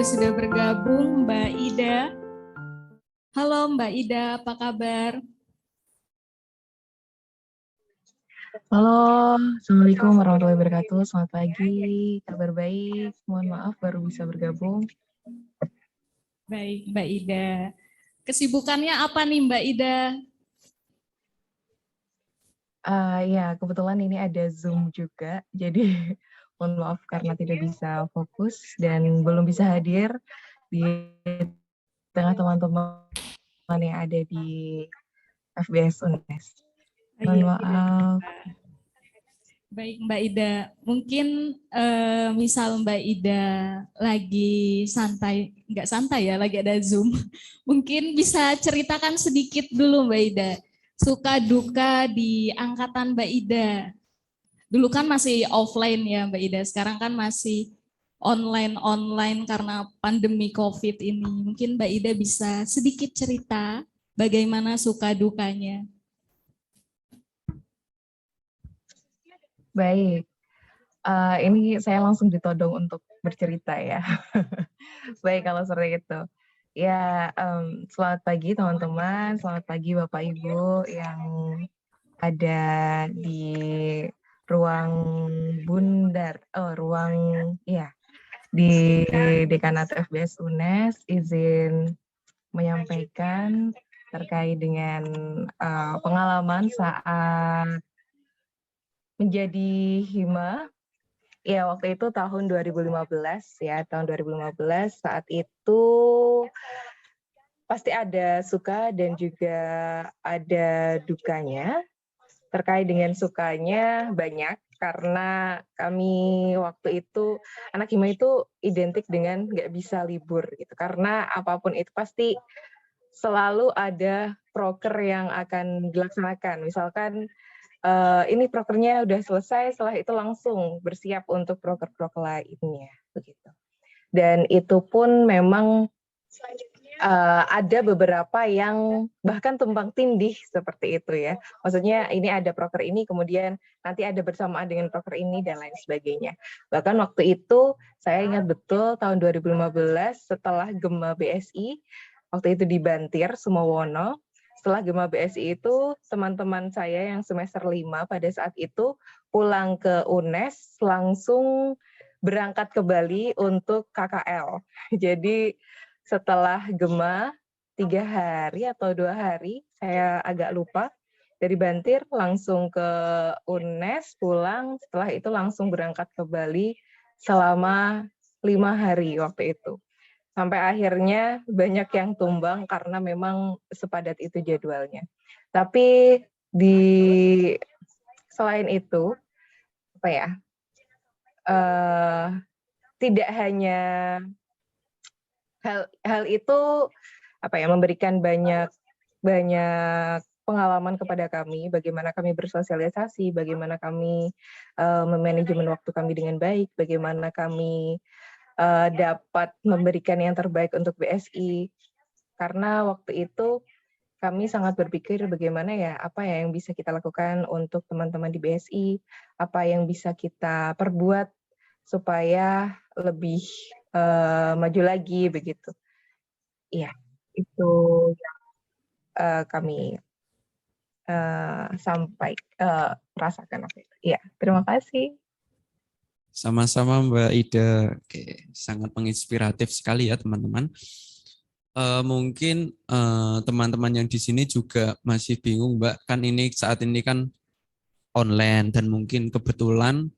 juga sudah bergabung Mbak Ida. Halo Mbak Ida, apa kabar? Halo, Assalamualaikum warahmatullahi wabarakatuh. Selamat pagi, kabar baik. Mohon maaf baru bisa bergabung. Baik Mbak Ida. Kesibukannya apa nih Mbak Ida? Ya, kebetulan ini ada Zoom juga, jadi mohon maaf karena tidak bisa fokus dan belum bisa hadir di tengah teman-teman yang ada di FBS UNES. Mohon maaf. Baik Mbak Ida, mungkin misal Mbak Ida lagi santai, nggak santai ya, lagi ada Zoom, mungkin bisa ceritakan sedikit dulu Mbak Ida, suka duka di angkatan Mbak Ida. Dulu kan masih offline ya Mbak Ida, sekarang kan masih online karena pandemi COVID ini. Mungkin Mbak Ida bisa sedikit cerita bagaimana suka dukanya. Baik, ini saya langsung ditodong untuk bercerita ya. Baik, kalau seperti itu. Ya, selamat pagi teman-teman, selamat pagi Bapak Ibu yang ada di ruang di Dekanat FBS UNES. Izin menyampaikan terkait dengan pengalaman saat menjadi hima. Ya, waktu itu tahun 2015 ya, tahun 2015 saat itu pasti ada suka dan juga ada dukanya. Terkait dengan sukanya banyak, karena kami waktu itu, anak hima itu identik dengan nggak bisa libur gitu, karena apapun itu pasti selalu ada proker yang akan dilaksanakan. Misalkan ini prokernya udah selesai, setelah itu langsung bersiap untuk proker-proker lainnya, begitu. Dan itu pun memang ada beberapa yang bahkan tumpang tindih seperti itu ya. Maksudnya ini ada proker ini, kemudian nanti ada bersamaan dengan proker ini dan lain sebagainya. Bahkan waktu itu saya ingat betul tahun 2015 setelah Gema BSI, waktu itu di Bantir, Sumowono. Setelah Gema BSI itu, teman-teman saya yang semester 5 pada saat itu pulang ke UNES langsung berangkat ke Bali untuk KKL. Jadi setelah Gema 3 hari atau 2 hari, saya agak lupa, dari Bantir langsung ke UNES, pulang, setelah itu langsung berangkat ke Bali selama 5 hari waktu itu. Sampai akhirnya banyak yang tumbang karena memang sepadat itu jadwalnya. Tapi selain itu, apa ya, tidak hanya hal itu memberikan banyak pengalaman kepada kami, bagaimana kami bersosialisasi, bagaimana kami memanajemen waktu kami dengan baik, bagaimana kami dapat memberikan yang terbaik untuk BSI. Karena waktu itu kami sangat berpikir bagaimana ya, apa ya yang bisa kita lakukan untuk teman-teman di BSI, apa yang bisa kita perbuat supaya lebih maju lagi begitu. Iya, itu yang kami rasakan waktu itu. Iya, terima kasih. Sama-sama Mbak Ida. Oke, sangat menginspiratif sekali ya teman-teman. Mungkin teman-teman yang di sini juga masih bingung Mbak, kan ini saat ini kan online dan mungkin kebetulan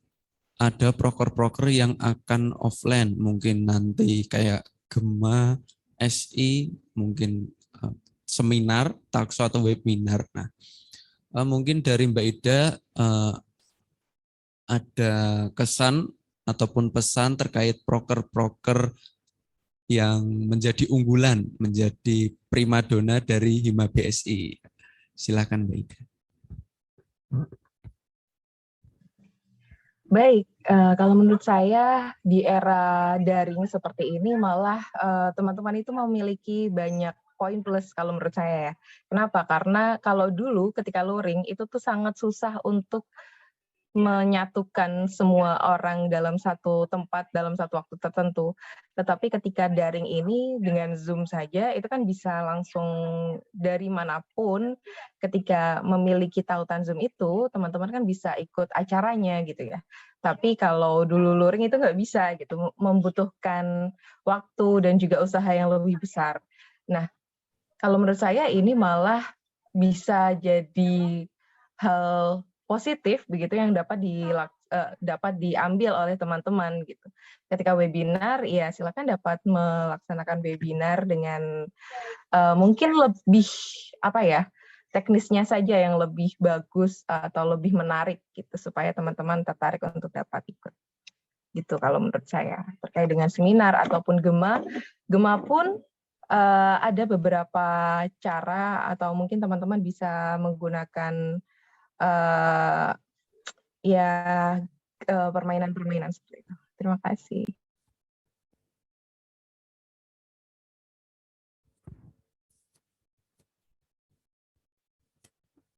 ada proker-proker yang akan offline, mungkin nanti kayak Gema, SI, mungkin seminar, talkshow atau webinar. Nah, mungkin dari Mbak Ida ada kesan ataupun pesan terkait proker-proker yang menjadi unggulan, menjadi primadona dari Hima BSI. Silakan Mbak Ida. Baik, kalau menurut saya di era daring seperti ini malah teman-teman itu memiliki banyak poin plus kalau menurut saya ya. Kenapa? Karena kalau dulu ketika luring itu tuh sangat susah untuk menyatukan semua orang dalam satu tempat dalam satu waktu tertentu. Tetapi ketika daring ini dengan Zoom saja itu kan bisa langsung dari manapun. Ketika memiliki tautan Zoom itu teman-teman kan bisa ikut acaranya gitu ya. Tapi kalau dulu luring itu nggak bisa gitu, membutuhkan waktu dan juga usaha yang lebih besar. Nah, kalau menurut saya ini malah bisa jadi hal positif begitu yang dapat diambil oleh teman-teman gitu. Ketika webinar, ya silakan dapat melaksanakan webinar dengan mungkin lebih teknisnya saja yang lebih bagus atau lebih menarik gitu supaya teman-teman tertarik untuk dapat ikut. Gitu kalau menurut saya terkait dengan seminar ataupun Gema pun ada beberapa cara atau mungkin teman-teman bisa menggunakan permainan-permainan seperti itu. Terima kasih.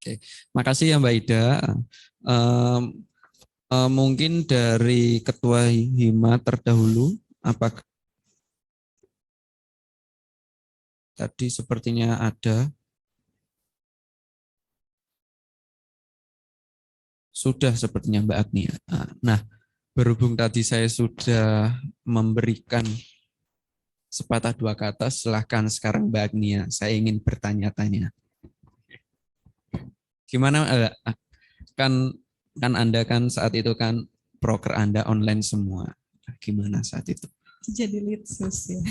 Oke, makasih ya Mbak Ida. Mungkin dari Ketua Hima terdahulu, apakah tadi sepertinya ada? Sudah sepertinya Mbak Agnia. Nah, berhubung tadi saya sudah memberikan sepatah dua kata, silahkan sekarang Mbak Agnia. Saya ingin bertanya-tanya. Gimana kan Anda kan saat itu kan proker Anda online semua. Gimana saat itu? Jadi litsus ya.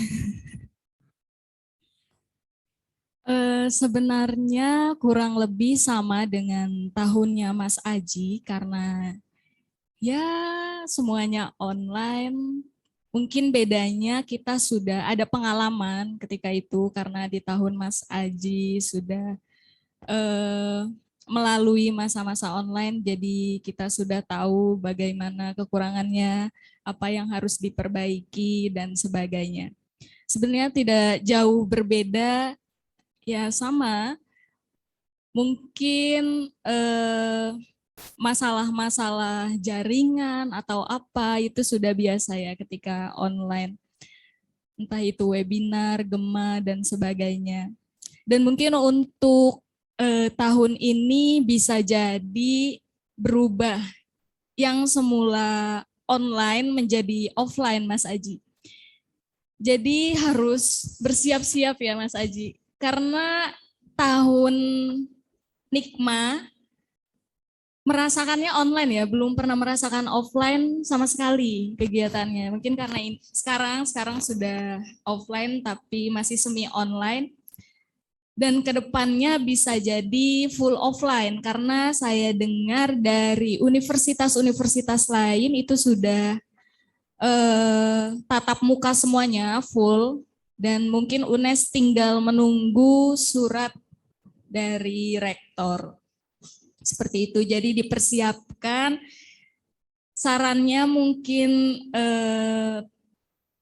Sebenarnya kurang lebih sama dengan tahunnya Mas Aji karena ya semuanya online. Mungkin bedanya kita sudah ada pengalaman ketika itu karena di tahun Mas Aji sudah melalui masa-masa online, jadi kita sudah tahu bagaimana kekurangannya, apa yang harus diperbaiki, dan sebagainya. Sebenarnya tidak jauh berbeda, ya sama. Mungkin masalah-masalah jaringan atau apa itu sudah biasa ya ketika online. Entah itu webinar, Gema, dan sebagainya. Dan mungkin untuk tahun ini bisa jadi berubah yang semula online menjadi offline, Mas Aji. Jadi harus bersiap-siap ya Mas Aji, karena tahun Nikma merasakannya online ya, belum pernah merasakan offline sama sekali kegiatannya. Mungkin karena sekarang sudah offline tapi masih semi online. Dan kedepannya bisa jadi full offline karena saya dengar dari universitas-universitas lain itu sudah tatap muka semuanya full dan mungkin UNES tinggal menunggu surat dari rektor. Seperti itu, jadi dipersiapkan. Sarannya mungkin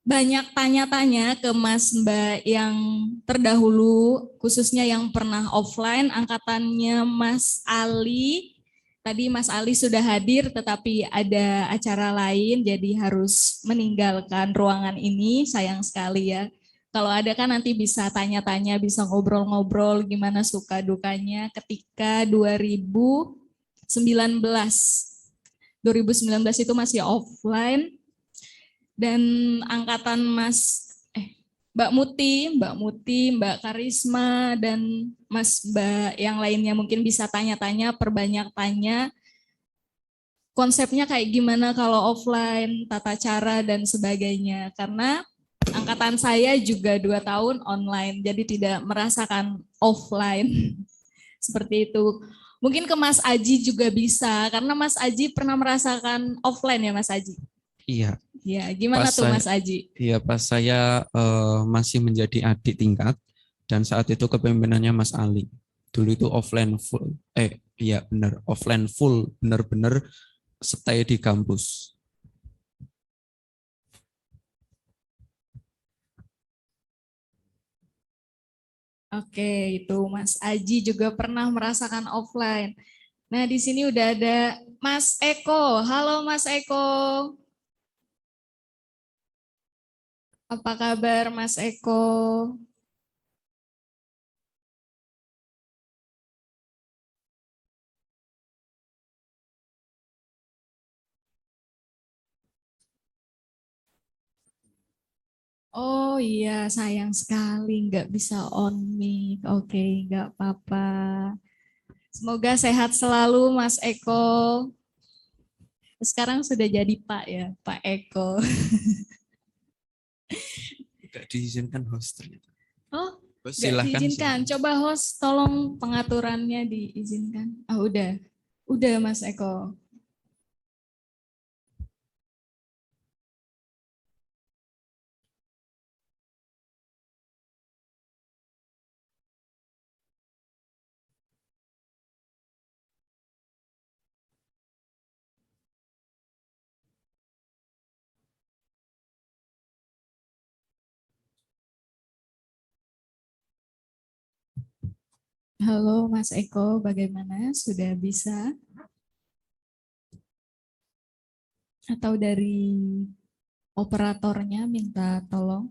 banyak tanya-tanya ke Mas Mbak yang terdahulu, khususnya yang pernah offline, angkatannya Mas Ali. Tadi Mas Ali sudah hadir, tetapi ada acara lain, jadi harus meninggalkan ruangan ini, sayang sekali ya. Kalau ada kan nanti bisa tanya-tanya, bisa ngobrol-ngobrol gimana suka dukanya ketika 2019. 2019 itu masih offline, dan angkatan Mbak Muti, Mbak Karisma, dan Mbak yang lainnya mungkin bisa tanya-tanya, perbanyak tanya. Konsepnya kayak gimana kalau offline, tata cara, dan sebagainya. Karena angkatan saya juga 2 tahun online, jadi tidak merasakan offline. Seperti itu. Mungkin ke Mas Aji juga bisa, karena Mas Aji pernah merasakan offline ya Mas Aji? Iya. Ya, gimana tuh Mas Aji? Iya, pas saya masih menjadi adik tingkat dan saat itu kepemimpinannya Mas Ali. Dulu itu offline full. Iya benar, offline full, benar-benar stay di kampus. Oke, itu Mas Aji juga pernah merasakan offline. Nah, di sini udah ada Mas Eko. Halo Mas Eko. Apa kabar Mas Eko? Oh iya, sayang sekali nggak bisa on mic. Oke, nggak apa-apa. Semoga sehat selalu Mas Eko. Sekarang sudah jadi Pak ya, Pak Eko. Tidak diizinkan host ternyata. Oh, Host, nggak silahkan, diizinkan. silahkan. Coba host tolong pengaturannya diizinkan. Ah, udah. Udah Mas Eko. Halo Mas Eko, bagaimana? Sudah bisa? Atau dari operatornya minta tolong?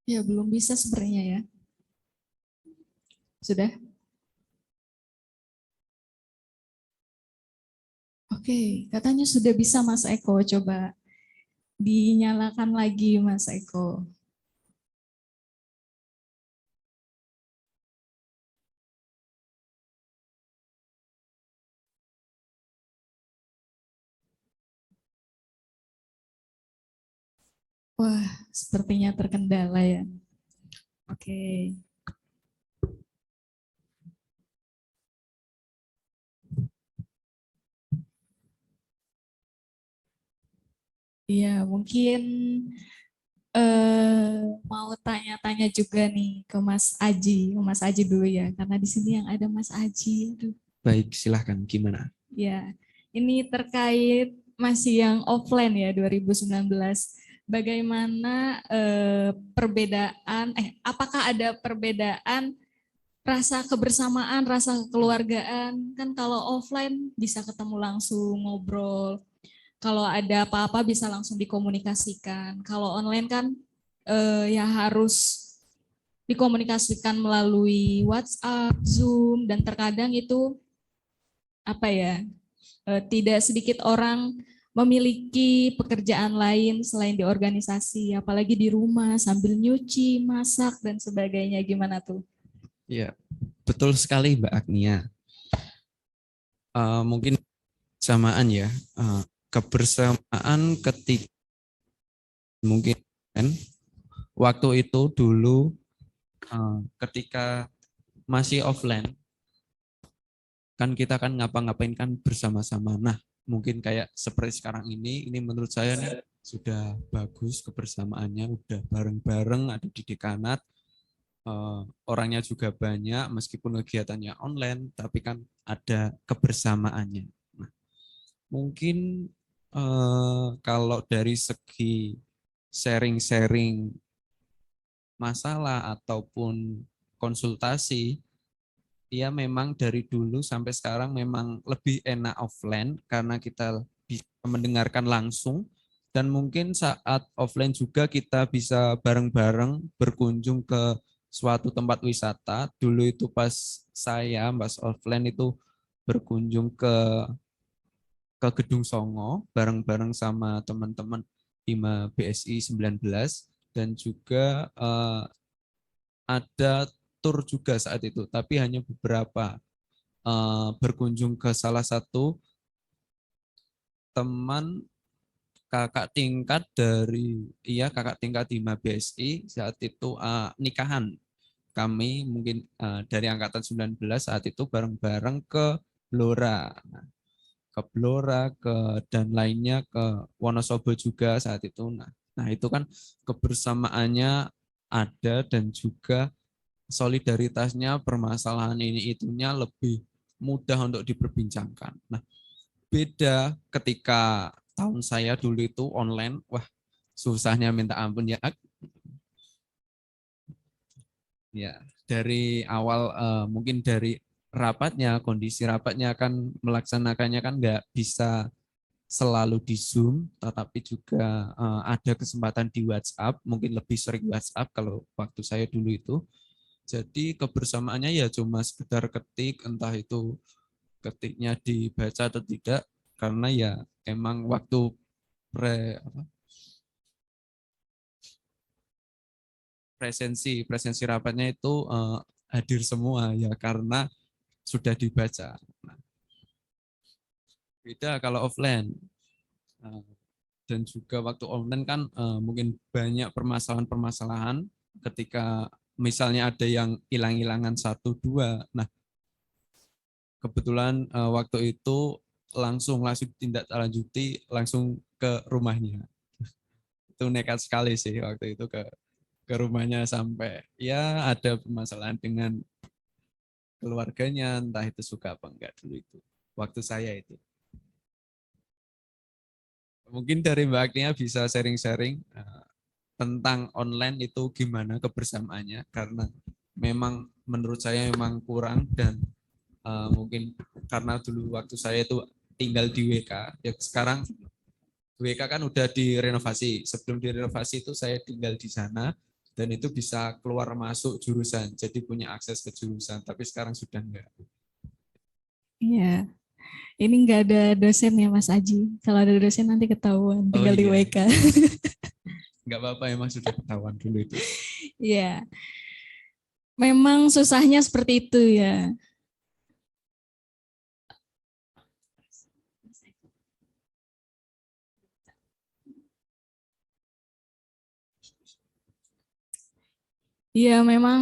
Ya, belum bisa sebenarnya ya. Sudah? Oke, katanya sudah bisa Mas Eko. Coba dinyalakan lagi Mas Eko. Wah, sepertinya terkendala ya. Oke. Iya, mungkin mau tanya-tanya juga nih ke Mas Aji. Mas Aji dulu ya, karena di sini yang ada Mas Aji. Aduh. Baik, silahkan. Gimana? Ya, ini terkait masih yang offline ya 2019. Bagaimana perbedaan, apakah ada perbedaan rasa kebersamaan, rasa kekeluargaan? Kan kalau offline bisa ketemu langsung, ngobrol. Kalau ada apa-apa bisa langsung dikomunikasikan. Kalau online kan ya harus dikomunikasikan melalui WhatsApp, Zoom, dan terkadang itu apa ya, tidak sedikit orang memiliki pekerjaan lain selain di organisasi, apalagi di rumah sambil nyuci, masak, dan sebagainya. Gimana tuh? Ya, betul sekali Mbak Agnia. Mungkin samaan ya. Kebersamaan ketika mungkin kan waktu itu dulu ketika masih offline kan kita kan ngapa-ngapain kan bersama-sama. Nah, mungkin kayak seperti sekarang ini menurut saya nih sudah bagus kebersamaannya, udah bareng-bareng ada di dekanat, orangnya juga banyak, meskipun kegiatannya online, tapi kan ada kebersamaannya. Nah, mungkin kalau dari segi sharing-sharing masalah ataupun konsultasi, ya memang dari dulu sampai sekarang memang lebih enak offline karena kita bisa mendengarkan langsung dan mungkin saat offline juga kita bisa bareng-bareng berkunjung ke suatu tempat wisata. Dulu itu pas saya pas offline itu berkunjung ke Gedung Songo bareng-bareng sama teman-teman Hima BSI 19 dan juga ada tur juga saat itu, tapi hanya beberapa berkunjung ke salah satu teman kakak tingkat dari kakak tingkat Hima BSI saat itu nikahan kami mungkin dari angkatan 19 saat itu bareng-bareng ke Blora. Nah, ke Blora dan lainnya ke Wonosobo juga saat itu. Nah, itu kan kebersamaannya ada dan juga solidaritasnya, permasalahan ini itunya lebih mudah untuk diperbincangkan. Nah, beda ketika tahun saya dulu itu online, wah susahnya minta ampun ya. Ya, dari awal mungkin dari rapatnya, kondisi rapatnya kan melaksanakannya kan nggak bisa selalu di Zoom, tetapi juga ada kesempatan di WhatsApp, mungkin lebih sering WhatsApp kalau waktu saya dulu itu. Jadi kebersamaannya ya cuma sekedar ketik, entah itu ketiknya dibaca atau tidak, karena ya emang waktu presensi rapatnya itu hadir semua ya karena sudah dibaca. Nah, beda kalau offline. Dan juga waktu online kan mungkin banyak permasalahan-permasalahan ketika misalnya ada yang hilang-hilangan satu dua. Nah, kebetulan waktu itu langsung tindak lanjuti langsung ke rumahnya. Itu nekat sekali sih waktu itu ke rumahnya sampai ya ada permasalahan dengan keluarganya, entah itu suka apa enggak dulu itu. Waktu saya itu. Mungkin dari Mbak Agnia bisa sharing-sharing tentang online itu gimana kebersamaannya, karena memang menurut saya memang kurang dan mungkin karena dulu waktu saya itu tinggal di WK, ya sekarang WK kan udah direnovasi. Sebelum direnovasi itu saya tinggal di sana dan itu bisa keluar masuk jurusan, jadi punya akses ke jurusan, tapi sekarang sudah enggak. Iya, ini nggak ada dosen ya Mas Aji. Kalau ada dosen nanti ketahuan, tinggal di iya. WK. Enggak apa-apa, emang sudah ketahuan dulu itu. Iya, memang susahnya seperti itu ya. Ya, memang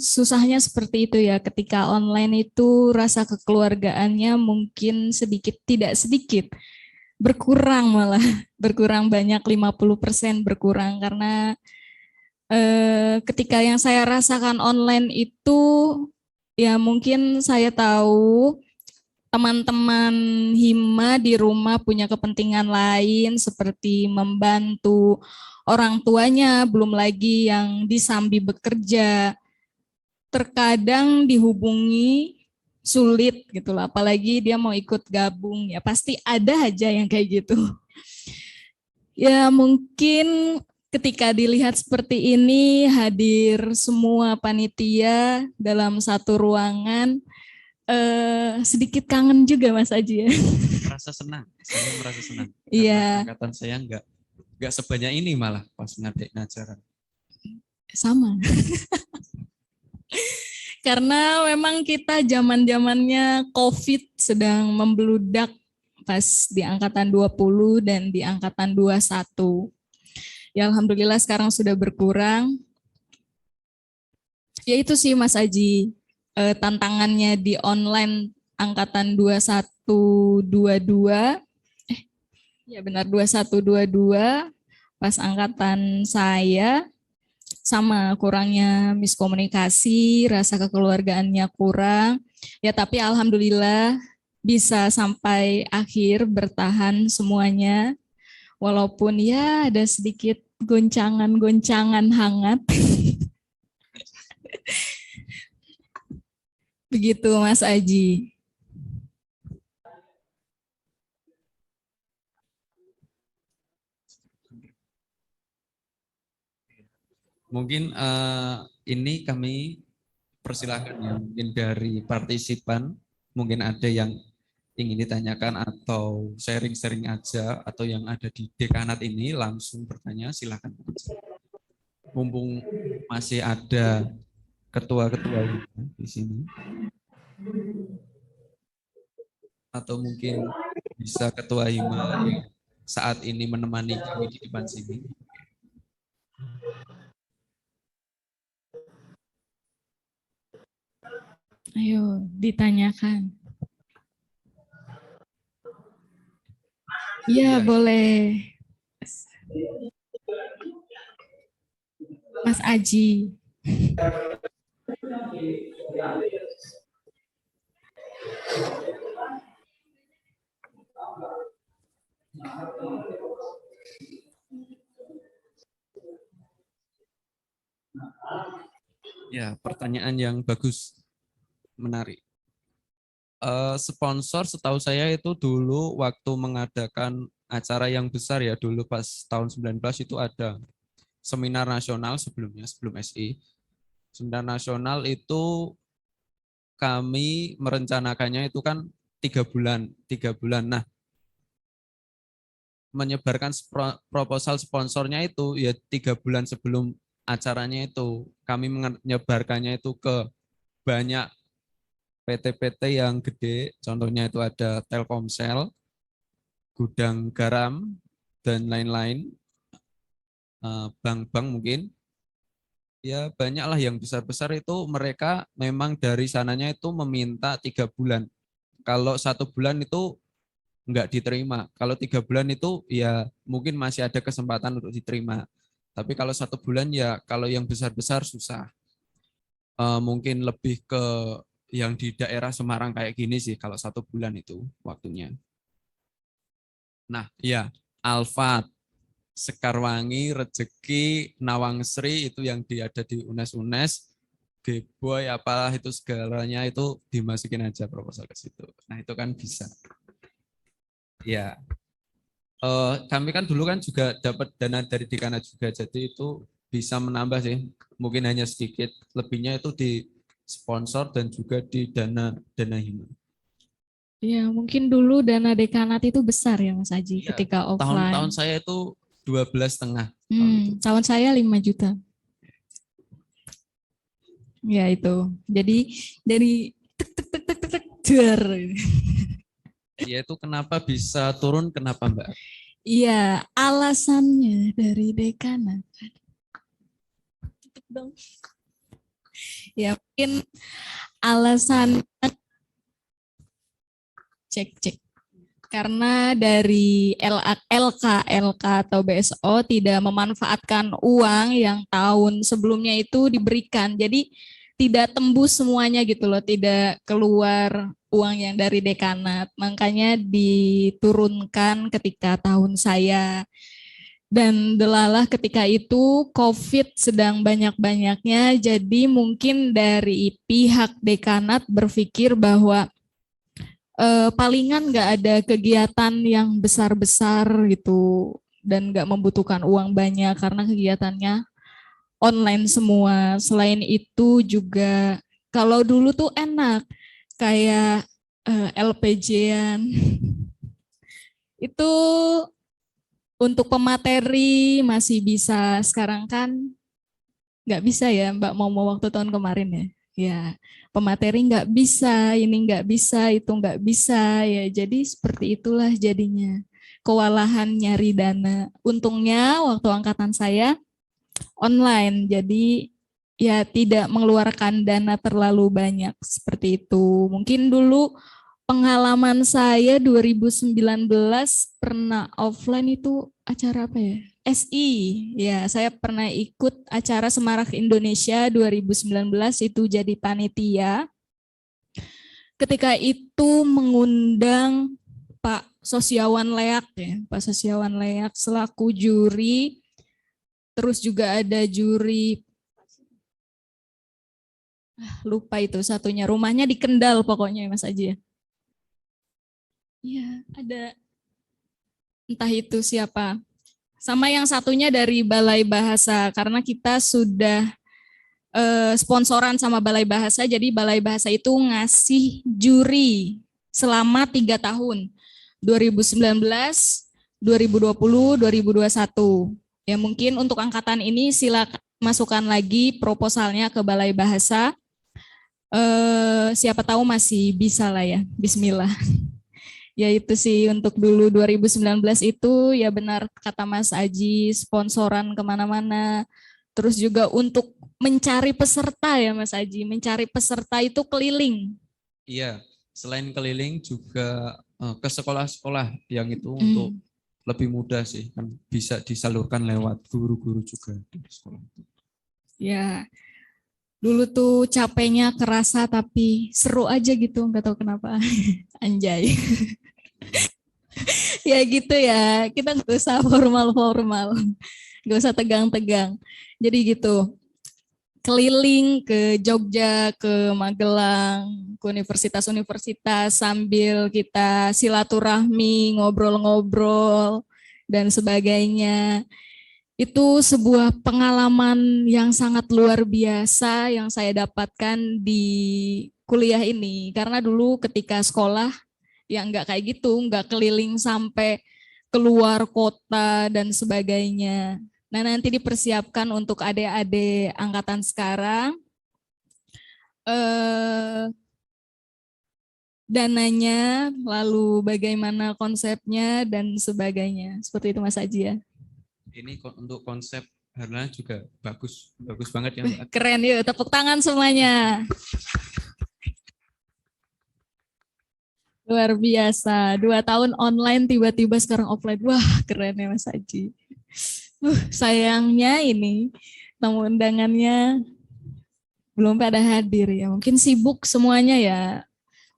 susahnya seperti itu ya. Ketika online itu rasa kekeluargaannya mungkin tidak sedikit, berkurang malah, berkurang banyak 50% berkurang karena ketika yang saya rasakan online itu ya mungkin saya tahu teman-teman Hima di rumah punya kepentingan lain seperti membantu orang tuanya, belum lagi yang disambi bekerja. Terkadang dihubungi sulit gitu lah, apalagi dia mau ikut gabung ya pasti ada aja yang kayak gitu. Ya mungkin ketika dilihat seperti ini hadir semua panitia dalam satu ruangan, sedikit kangen juga Mas Aji ya. Merasa senang, saya merasa senang. Karena Iya. angkatan saya enggak sebanyak ini malah pas ngadain acara. Sama. Karena memang kita zaman-zamannya COVID sedang membludak pas di angkatan 20 dan di angkatan 21. Ya alhamdulillah sekarang sudah berkurang. Ya itu sih Mas Aji, tantangannya di online angkatan 21 22. Ya benar 21 22 pas angkatan saya sama kurangnya miskomunikasi, rasa kekeluargaannya kurang. Ya tapi alhamdulillah bisa sampai akhir bertahan semuanya. Walaupun ya ada sedikit goncangan-goncangan hangat. Begitu Mas Aji. Mungkin ini kami persilahkan ya, mungkin dari partisipan, mungkin ada yang ingin ditanyakan atau sharing-sharing aja, atau yang ada di dekanat ini langsung bertanya, silakan. Mumpung masih ada ketua-ketua di sini. Atau mungkin bisa ketua Hima yang saat ini menemani kami di depan sini. Ayo ditanyakan. Iya, boleh. Mas Aji. Ya, pertanyaan yang bagus, menarik. Sponsor setahu saya itu dulu waktu mengadakan acara yang besar ya, dulu pas tahun 19 itu ada seminar nasional sebelumnya, sebelum SI. Seminar nasional itu kami merencanakannya itu kan 3 bulan. Nah, menyebarkan proposal sponsornya itu ya 3 bulan sebelum acaranya itu. Kami menyebarkannya itu ke banyak PT-PT yang gede, contohnya itu ada Telkomsel, Gudang Garam, dan lain-lain, bank-bank mungkin. Ya banyaklah yang besar-besar itu mereka memang dari sananya itu meminta 3 bulan. Kalau 1 bulan itu nggak diterima. Kalau 3 bulan itu ya mungkin masih ada kesempatan untuk diterima. Tapi kalau 1 bulan ya kalau yang besar-besar susah. Mungkin lebih ke yang di daerah Semarang kayak gini sih kalau 1 bulan itu waktunya. Nah ya Alfat, Sekarwangi, Rejeki, Nawangsri itu yang ada di UNES-UNES, Geboy apalah itu segalanya itu dimasukin aja proposal ke situ. Nah itu kan bisa. Ya, kami kan dulu kan juga dapat dana dari Dekanat juga, jadi itu bisa menambah sih. Mungkin hanya sedikit, lebihnya itu di sponsor dan juga di dana hima. Ya, mungkin dulu dana dekanat itu besar ya Mas Aji Ya, ketika tahun-tahun offline. saya itu 12,5 tahun itu. Tahun saya 5 juta. Ya itu. Jadi dari tek tek tek tek tek tek der. Ya itu kenapa bisa turun, kenapa Mbak? Iya, alasannya dari dekanat. Tutup dong. Ya, mungkin alasan cek karena dari LK atau BSO tidak memanfaatkan uang yang tahun sebelumnya itu diberikan. Jadi tidak tembus semuanya gitu loh, tidak keluar uang yang dari dekanat. Makanya diturunkan ketika tahun saya. Dan delalah ketika itu COVID sedang banyak-banyaknya, jadi mungkin dari pihak dekanat berpikir bahwa palingan nggak ada kegiatan yang besar-besar gitu dan nggak membutuhkan uang banyak karena kegiatannya online semua. Selain itu juga kalau dulu tuh enak kayak LPJ-an itu untuk pemateri masih bisa, sekarang kan nggak bisa ya Mbak, mau waktu tahun kemarin ya. Ya, pemateri nggak bisa, ini nggak bisa, itu nggak bisa ya. Jadi seperti itulah jadinya. Kewalahan nyari dana. Untungnya waktu angkatan saya online, jadi ya tidak mengeluarkan dana terlalu banyak seperti itu. Mungkin dulu pengalaman saya 2019 pernah offline itu acara apa ya? SI, ya saya pernah ikut acara Semarak Indonesia 2019 itu jadi panitia. Ketika itu mengundang Pak Sosiawan Leak ya, Pak Sosiawan Leak selaku juri, terus juga ada juri, lupa itu satunya, rumahnya di Kendal pokoknya Mas Aji ya. Iya, ada entah itu siapa. Sama yang satunya dari Balai Bahasa, karena kita sudah sponsoran sama Balai Bahasa, jadi Balai Bahasa itu ngasih juri selama 3 tahun, 2019, 2020, 2021. Ya mungkin untuk angkatan ini silakan masukkan lagi proposalnya ke Balai Bahasa. Siapa tahu masih bisa lah ya, bismillah. Ya itu sih untuk dulu 2019 itu ya benar kata Mas Aji, sponsoran kemana-mana. Terus juga untuk mencari peserta ya Mas Aji, mencari peserta itu keliling. Iya, selain keliling juga ke sekolah-sekolah yang itu untuk lebih mudah sih, kan bisa disalurkan lewat guru-guru juga di sekolah. Ya, dulu tuh capeknya kerasa tapi seru aja gitu, nggak tahu kenapa. Anjay. Ya gitu ya, kita nggak usah formal-formal, nggak usah tegang-tegang. Jadi gitu, keliling ke Jogja, ke Magelang, ke universitas-universitas sambil kita silaturahmi, ngobrol-ngobrol, dan sebagainya. Itu sebuah pengalaman yang sangat luar biasa yang saya dapatkan di kuliah ini. Karena dulu ketika sekolah, ya nggak kayak gitu, nggak keliling sampai keluar kota dan sebagainya. Nah, nanti dipersiapkan untuk adik-adik angkatan sekarang, dananya, lalu bagaimana konsepnya dan sebagainya. Seperti itu Mas Aji ya. Ini untuk konsep Harna juga bagus banget ya Mbak. Keren yuk, tepuk tangan semuanya. Luar biasa, 2 tahun online tiba-tiba sekarang offline. Wah keren ya Mas Aji. Sayangnya ini tamu undangannya belum pada hadir ya. Mungkin sibuk semuanya ya.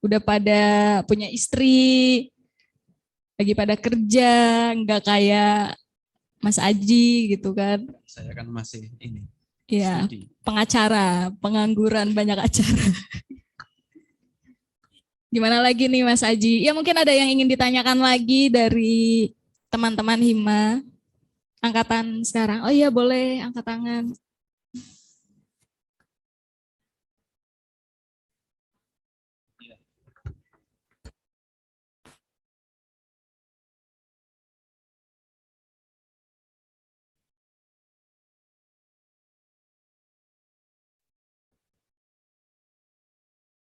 Udah pada punya istri, lagi pada kerja, nggak kayak Mas Aji gitu kan. Saya kan masih ini. Ya, studi. pengacara, pengangguran banyak acara. Gimana lagi nih Mas Aji? Ya mungkin ada yang ingin ditanyakan lagi dari teman-teman Hima angkatan sekarang. Oh iya boleh angkat tangan.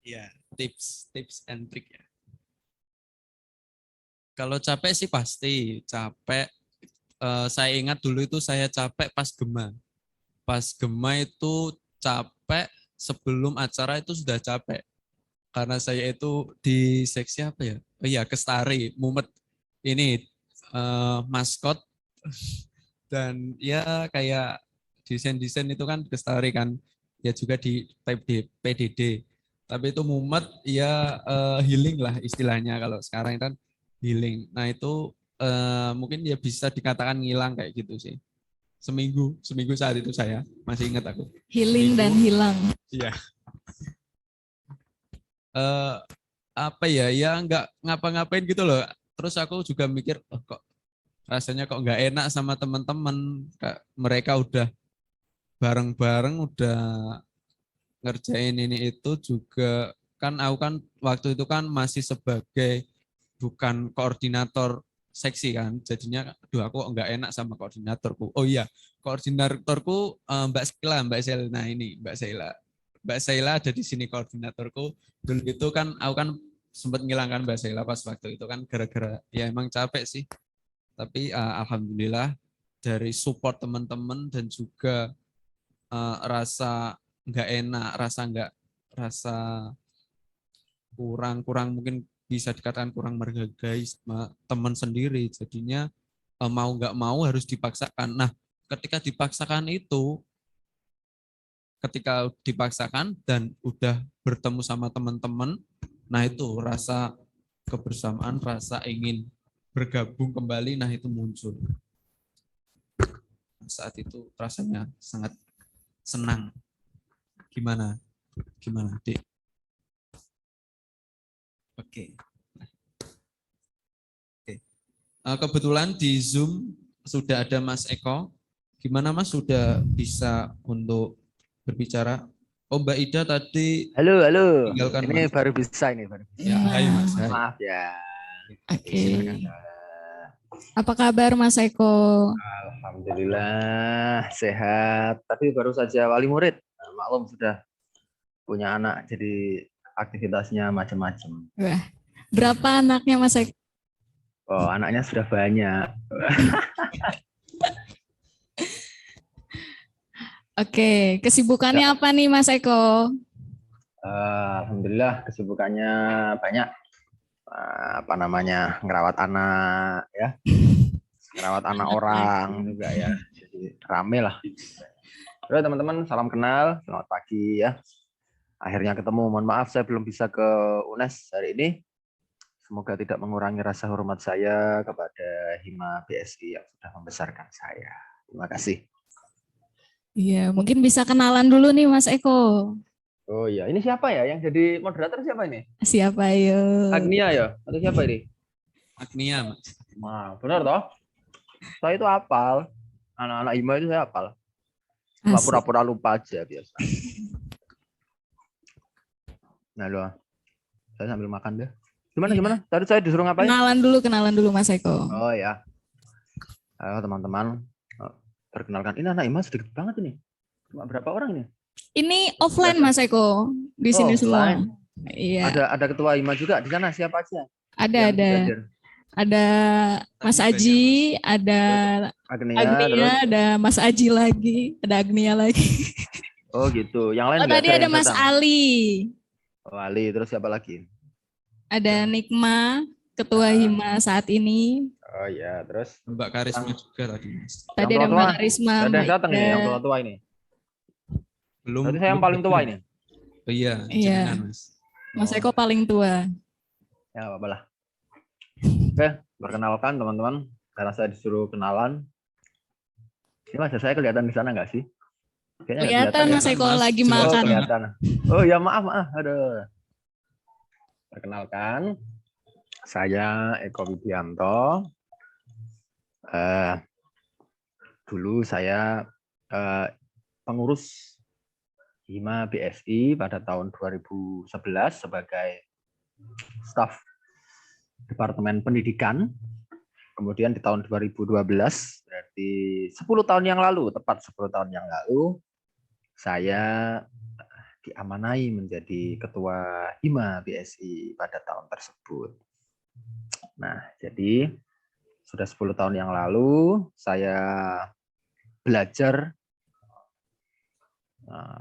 Iya, tips and trick ya. Kalau capek sih pasti capek. Saya ingat dulu itu saya capek pas Gema. Pas Gema itu capek sebelum acara itu sudah capek. Karena saya itu di seksi apa ya? Oh iya, Kestari, Mumet. Ini maskot dan ya kayak desain-desain itu kan Kestari kan. Ya juga di PDD. Tapi itu Mumet ya healing lah istilahnya kalau sekarang kan healing. Nah itu mungkin ya bisa dikatakan ngilang kayak gitu sih. Seminggu saat itu saya masih ingat aku. Healing dan hilang. Iya. Apa ya nggak ngapa-ngapain gitu loh. Terus aku juga mikir kok rasanya kok nggak enak sama teman-teman. Mereka udah bareng-bareng udah ngerjain ini itu juga kan aku kan waktu itu kan masih sebagai bukan koordinator seksi kan, jadinya aduh aku nggak enak sama koordinatorku. Oh iya, koordinatorku Mbak Sela. Nah ini Mbak Sela ada di sini koordinatorku. Dulu itu kan aku kan sempat ngilangkan Mbak Sela pas waktu itu kan gara-gara ya emang capek sih. Tapi alhamdulillah dari support teman-teman dan juga rasa nggak enak, rasa kurang mungkin bisa dikatakan kurang menghargai sama teman sendiri. Jadinya mau nggak mau harus dipaksakan. Nah, ketika dipaksakan dan udah bertemu sama teman-teman, nah itu rasa kebersamaan, rasa ingin bergabung kembali, nah itu muncul. Saat itu rasanya sangat senang. Gimana, Dek? Oke. Kebetulan di Zoom sudah ada Mas Eko. Gimana Mas sudah bisa untuk berbicara? Oh Mbak Ida tadi. Halo. Tinggalkan Ini Mas. baru bisa ini. Baru. Ya, hai Mas. Hai. Maaf ya. Oke. Apa kabar Mas Eko? Alhamdulillah sehat. Tapi baru saja wali murid. Maklum sudah punya anak, jadi aktivitasnya macam-macam. Wah, berapa anaknya Mas Eko? Oh, anaknya sudah banyak. Oke, kesibukannya apa nih Mas Eko? Alhamdulillah kesibukannya banyak. Apa namanya, ngerawat anak ya, ngerawat anak Anak orang lagi. juga ya. Jadi rame lah. Halo teman-teman, salam kenal, selamat pagi ya. Akhirnya ketemu. Mohon maaf saya belum bisa ke UNES hari ini. Semoga tidak mengurangi rasa hormat saya kepada Hima BSI yang sudah membesarkan saya. Terima kasih. Iya, mungkin bisa kenalan dulu nih Mas Eko. Oh iya, ini siapa ya yang jadi moderator, siapa ini? Siapa yuk? Agnia ya? Atau siapa ini? Agnia, Mas. Nah, benar toh? Saya itu hafal. Anak-anak Hima itu saya hafal. Cuma Asik. pura-pura lupa aja biasa. Nah, loh. Saya sambil makan deh. Gimana? Tadi saya disuruh ngapain? Kenalan dulu Mas Eko. Oh ya. Halo teman-teman. Perkenalkan, ini anak Hima sedikit banget ini. Cuma berapa orang ini? Ini offline Mas Eko, di sini semua. Offline. Iya. Ada ketua Hima juga di sana, siapa aja? Ada. Yang hadir? Ada Mas Aji, ada Agnia, Agnia, terus? ada Mas Aji lagi, ada Agnia lagi. Oh gitu. Yang lain Oh, nggak tadi ada ada yang Mas datang? Ali, Oh, Ali, terus siapa lagi? ada Nikma, Ketua Hima saat ini. Oh ya, terus? Mbak Karisma juga tadi, Mas. Tadi Yang ada tua-tua? Mbak Karisma, Nggak ada Mbak yang datang Ida. nih, yang tua-tua ini. Belum. Berarti saya yang paling tua ini. Oh iya, Iya. jenengan, Mas. Mas Eko paling tua. Ya, apa-apa lah. Oke, perkenalkan teman-teman. Karena saya disuruh kenalan. Ini wajah saya kelihatan di sana nggak sih? Kayaknya nggak Kelihatan ya. Mas Eko Mas. lagi Jelas Oh, makan. kelihatan. Oh ya, maaf. Aduh. Perkenalkan, saya Eko Widianto. Dulu saya pengurus Hima BSI pada tahun 2011 sebagai staf Departemen Pendidikan. Kemudian di tahun 2012, berarti 10 tahun yang lalu, tepat 10 tahun yang lalu, saya diamanai menjadi ketua Hima BSI pada tahun tersebut. Nah, jadi sudah 10 tahun yang lalu, saya belajar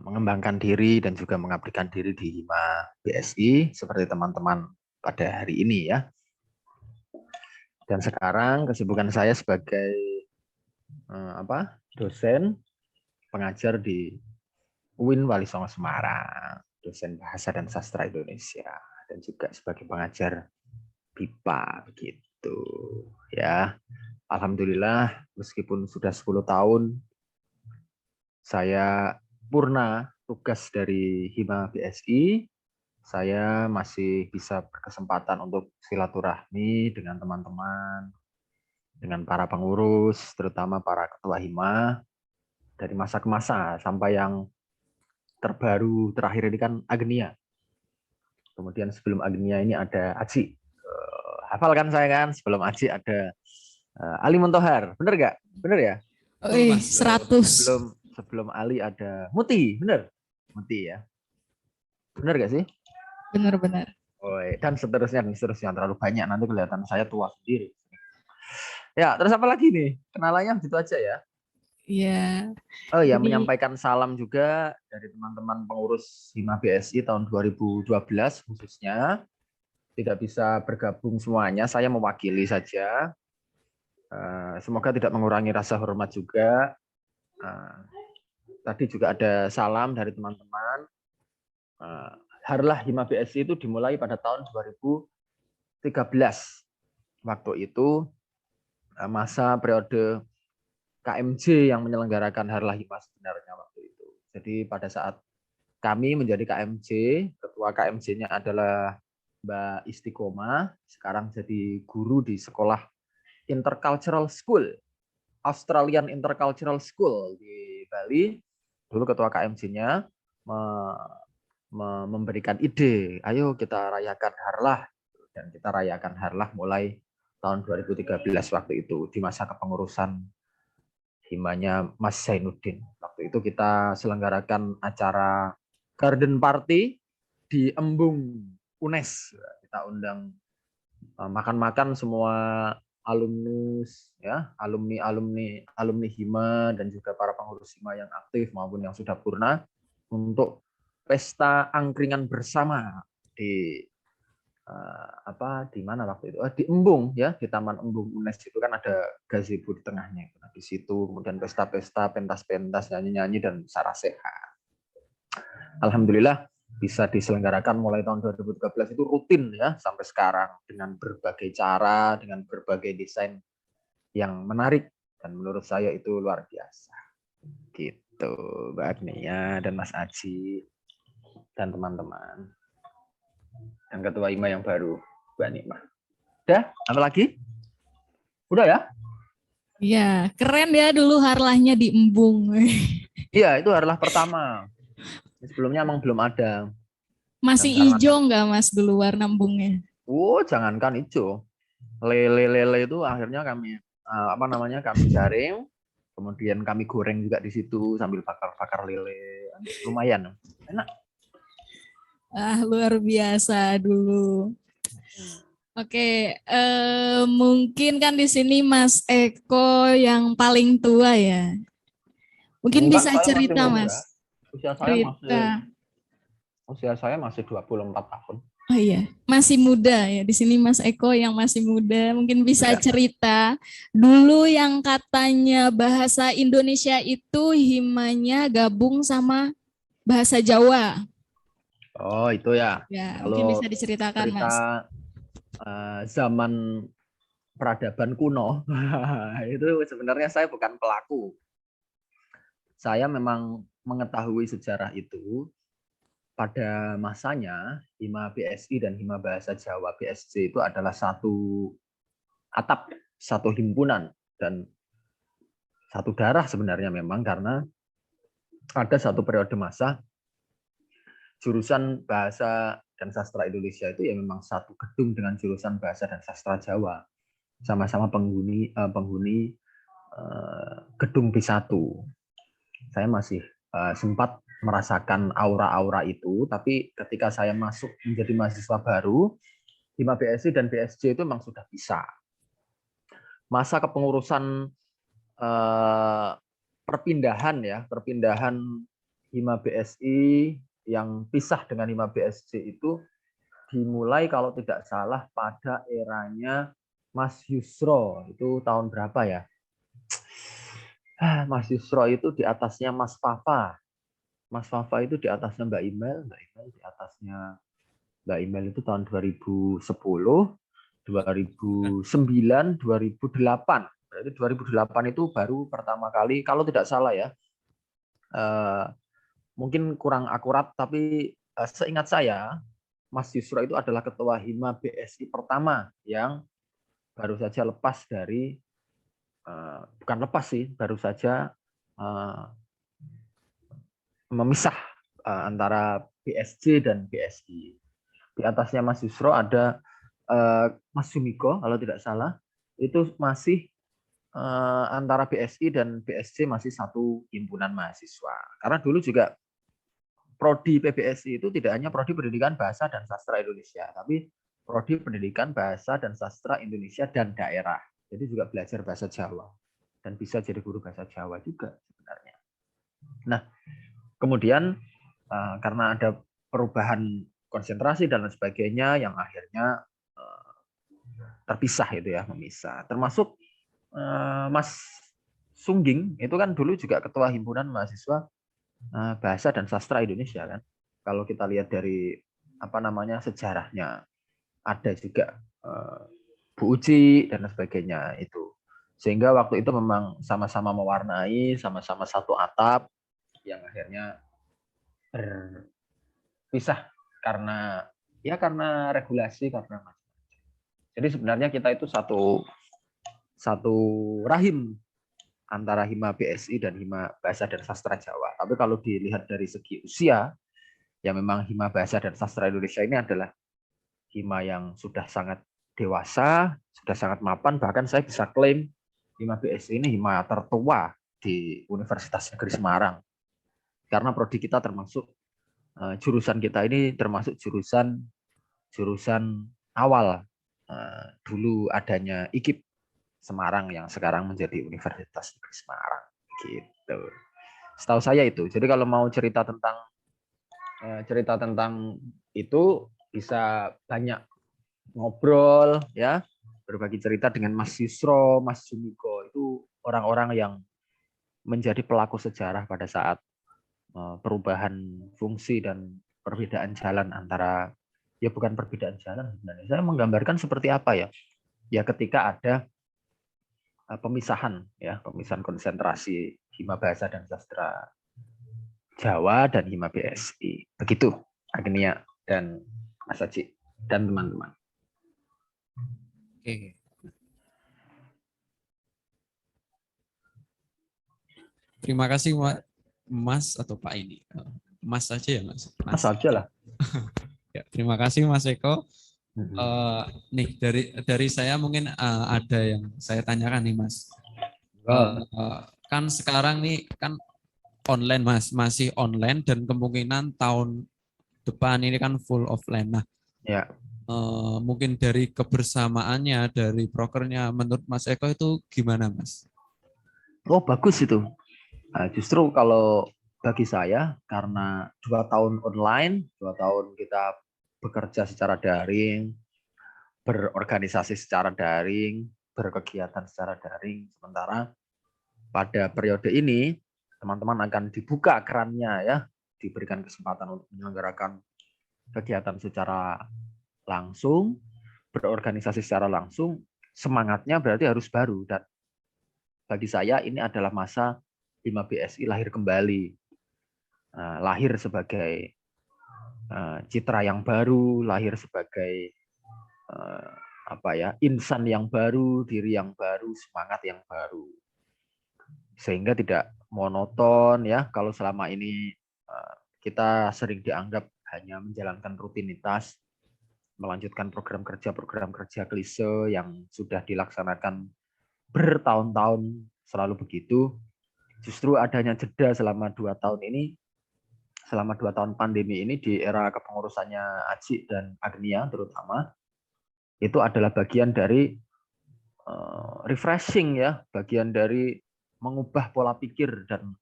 mengembangkan diri dan juga mengabdikan diri di Hima BSI seperti teman-teman pada hari ini ya. Dan sekarang kesibukan saya sebagai dosen pengajar di UIN Wali Songo Semarang, dosen Bahasa dan Sastra Indonesia, dan juga sebagai pengajar BIPA begitu ya. Alhamdulillah meskipun sudah 10 tahun saya purna tugas dari Hima BSI, saya masih bisa berkesempatan untuk silaturahmi dengan teman-teman, dengan para pengurus, terutama para ketua Hima, dari masa ke masa, sampai yang terbaru terakhir ini kan Agnia. Kemudian sebelum Agnia ini ada Aji. Hafal kan saya kan, sebelum Aji ada Ali Muntohar, bener nggak? Bener ya? Wih, 100. Sebelum Ali ada Muti, bener? Muti ya. Bener nggak sih? Benar-benar. Dan seterusnya terlalu banyak, nanti kelihatan saya tua sendiri. Ya, terus apa lagi nih? Kenalannya gitu aja ya. Iya. Oh ya, Jadi- menyampaikan salam juga dari teman-teman pengurus Hima BSI tahun 2012 khususnya. Tidak bisa bergabung semuanya, saya mewakili saja. Semoga tidak mengurangi rasa hormat juga. Tadi juga ada salam dari teman-teman. Harlah Hima BSI itu dimulai pada tahun 2013. Waktu itu masa periode KMJ yang menyelenggarakan Harlah Hima sebenarnya waktu itu. Jadi pada saat kami menjadi KMJ, ketua KMJ-nya adalah Mbak Istiqomah, sekarang jadi guru di sekolah Intercultural School, Australian Intercultural School di Bali. Dulu ketua KMJ-nya memberikan ide, ayo kita rayakan Harlah. Dan kita rayakan Harlah mulai tahun 2013 waktu itu, di masa kepengurusan Himanya Mas Zainuddin. Waktu itu kita selenggarakan acara garden party di embung UNES. Kita undang makan-makan semua alumnus ya, alumni Hima dan juga para pengurus Hima yang aktif maupun yang sudah purna untuk pesta angkringan bersama di di mana waktu itu? Di Embung ya, di Taman Embung UNES itu kan ada gazebo di tengahnya. Nah, di situ kemudian pesta-pesta, pentas-pentas, nyanyi-nyanyi dan sarasehan. Alhamdulillah bisa diselenggarakan mulai tahun 2013 itu rutin ya sampai sekarang dengan berbagai cara, dengan berbagai desain yang menarik dan menurut saya itu luar biasa. Gitu, Mbak Agnia dan Mas Aji dan teman-teman. Dan Ketua Hima yang baru, Mbak Nikmah. Udah, apa lagi? Udah ya? Ya, keren ya dulu harlahnya di Embung. Iya, itu harlah pertama. Sebelumnya emang belum ada. Masih Dan karena- hijau nggak Mas dulu warna embungnya? Jangankan hijau. Lele itu akhirnya kami kami jaring, kemudian kami goreng juga di situ sambil bakar-bakar lele. Lumayan. Enak. Luar biasa dulu. Oke, mungkin kan di sini Mas Eko yang paling tua ya. Mungkin Enggak, bisa saya masih cerita muda. Mas. Usia saya masih 24 tahun. Oh iya, masih muda ya. Di sini Mas Eko yang masih muda, mungkin bisa Ya. cerita dulu yang katanya bahasa Indonesia itu himanya gabung sama bahasa Jawa. Oh, itu ya. Ya, Kalau mungkin bisa diceritakan cerita Mas. zaman peradaban kuno, itu sebenarnya saya bukan pelaku. Saya memang mengetahui sejarah itu pada masanya Hima BSI dan Hima Bahasa Jawa BSJ itu adalah satu atap, satu himpunan dan satu darah sebenarnya memang karena ada satu periode masa jurusan Bahasa dan Sastra Indonesia itu ya memang satu gedung dengan jurusan Bahasa dan Sastra Jawa, sama-sama penghuni gedung B1. Saya masih sempat merasakan aura-aura itu, tapi ketika saya masuk menjadi mahasiswa baru, Hima BSI dan BSJ itu memang sudah bisa. Masa kepengurusan perpindahan Hima BSI yang pisah dengan Hima BSJ itu dimulai kalau tidak salah pada eranya Mas Yusro. Itu tahun berapa ya? Mas Yusro itu di atasnya Mas Fafa. Mas Fafa itu di atasnya Mbak Imel di atasnya Mbak Imel itu tahun 2010, 2009, 2008. Berarti 2008 itu baru pertama kali, kalau tidak salah ya, mungkin kurang akurat, tapi seingat saya, Mas Yusro itu adalah ketua Hima BSI pertama yang baru saja lepas dari, bukan lepas sih, baru saja memisah antara BSJ dan BSI. Di atasnya Mas Yusro ada Mas Sumiko, kalau tidak salah, itu masih antara BSI dan BSJ masih satu himpunan mahasiswa. Karena dulu juga Prodi PBSI itu tidak hanya Prodi Pendidikan Bahasa dan Sastra Indonesia, tapi Prodi Pendidikan Bahasa dan Sastra Indonesia dan Daerah. Jadi juga belajar bahasa Jawa dan bisa jadi guru bahasa Jawa juga sebenarnya. Nah, kemudian karena ada perubahan konsentrasi dan lain sebagainya yang akhirnya terpisah itu ya, memisah. Termasuk Mas Sungging itu kan dulu juga ketua himpunan mahasiswa Bahasa dan Sastra Indonesia kan. Kalau kita lihat dari sejarahnya, ada juga Bu Uci dan sebagainya itu. Sehingga waktu itu memang sama-sama mewarnai, sama-sama satu atap yang akhirnya berpisah karena regulasi, karena macam-macam. Jadi sebenarnya kita itu satu rahim antara Hima BSI dan Hima Bahasa dan Sastra Jawa. Tapi kalau dilihat dari segi usia, ya memang Hima Bahasa dan Sastra Indonesia ini adalah Hima yang sudah sangat dewasa, sudah sangat mapan, bahkan saya bisa klaim Hima BSI ini Hima tertua di Universitas Negeri Semarang. Karena prodi kita termasuk, jurusan kita ini termasuk jurusan awal dulu adanya IKIP, Semarang yang sekarang menjadi Universitas Negeri Semarang gitu. Setahu saya itu. Jadi kalau mau cerita tentang itu bisa banyak ngobrol ya, berbagi cerita dengan Mas Yusro, Mas Jumiko, itu orang-orang yang menjadi pelaku sejarah pada saat perubahan fungsi dan perbedaan jalan antara, ya bukan perbedaan jalan sebenarnya. Saya menggambarkan seperti apa ya? Ya ketika ada pemisahan konsentrasi Hima Bahasa dan Sastra Jawa dan Hima BSI. Begitu Agnia dan Mas Aji dan teman-teman. Oke. Terima kasih Mas atau Pak ini. Mas aja ya Mas. Mas aja lah. Ya, terima kasih Mas Eko. Nih dari saya mungkin ada yang saya tanyakan nih Mas. Kan sekarang nih kan online Mas, masih online dan kemungkinan tahun depan ini kan full offline. Nah, ya. Mungkin dari kebersamaannya, dari prokernya, menurut Mas Eko itu gimana Mas? Oh bagus itu. Justru kalau bagi saya karena 2 tahun online, 2 tahun kita bekerja secara daring, berorganisasi secara daring, berkegiatan secara daring, sementara pada periode ini teman-teman akan dibuka kerannya ya, diberikan kesempatan untuk menyelenggarakan kegiatan secara langsung, berorganisasi secara langsung, semangatnya berarti harus baru. Dan bagi saya ini adalah masa Hima BSI lahir kembali, lahir sebagai citra yang baru, lahir sebagai insan yang baru, diri yang baru, semangat yang baru, sehingga tidak monoton ya. Kalau selama ini kita sering dianggap hanya menjalankan rutinitas, melanjutkan program kerja klise yang sudah dilaksanakan bertahun-tahun selalu begitu. Justru adanya jeda selama 2 tahun ini, selama 2 tahun pandemi ini di era kepengurusannya Aji dan Agnia terutama, itu adalah bagian dari refreshing ya, bagian dari mengubah pola pikir dan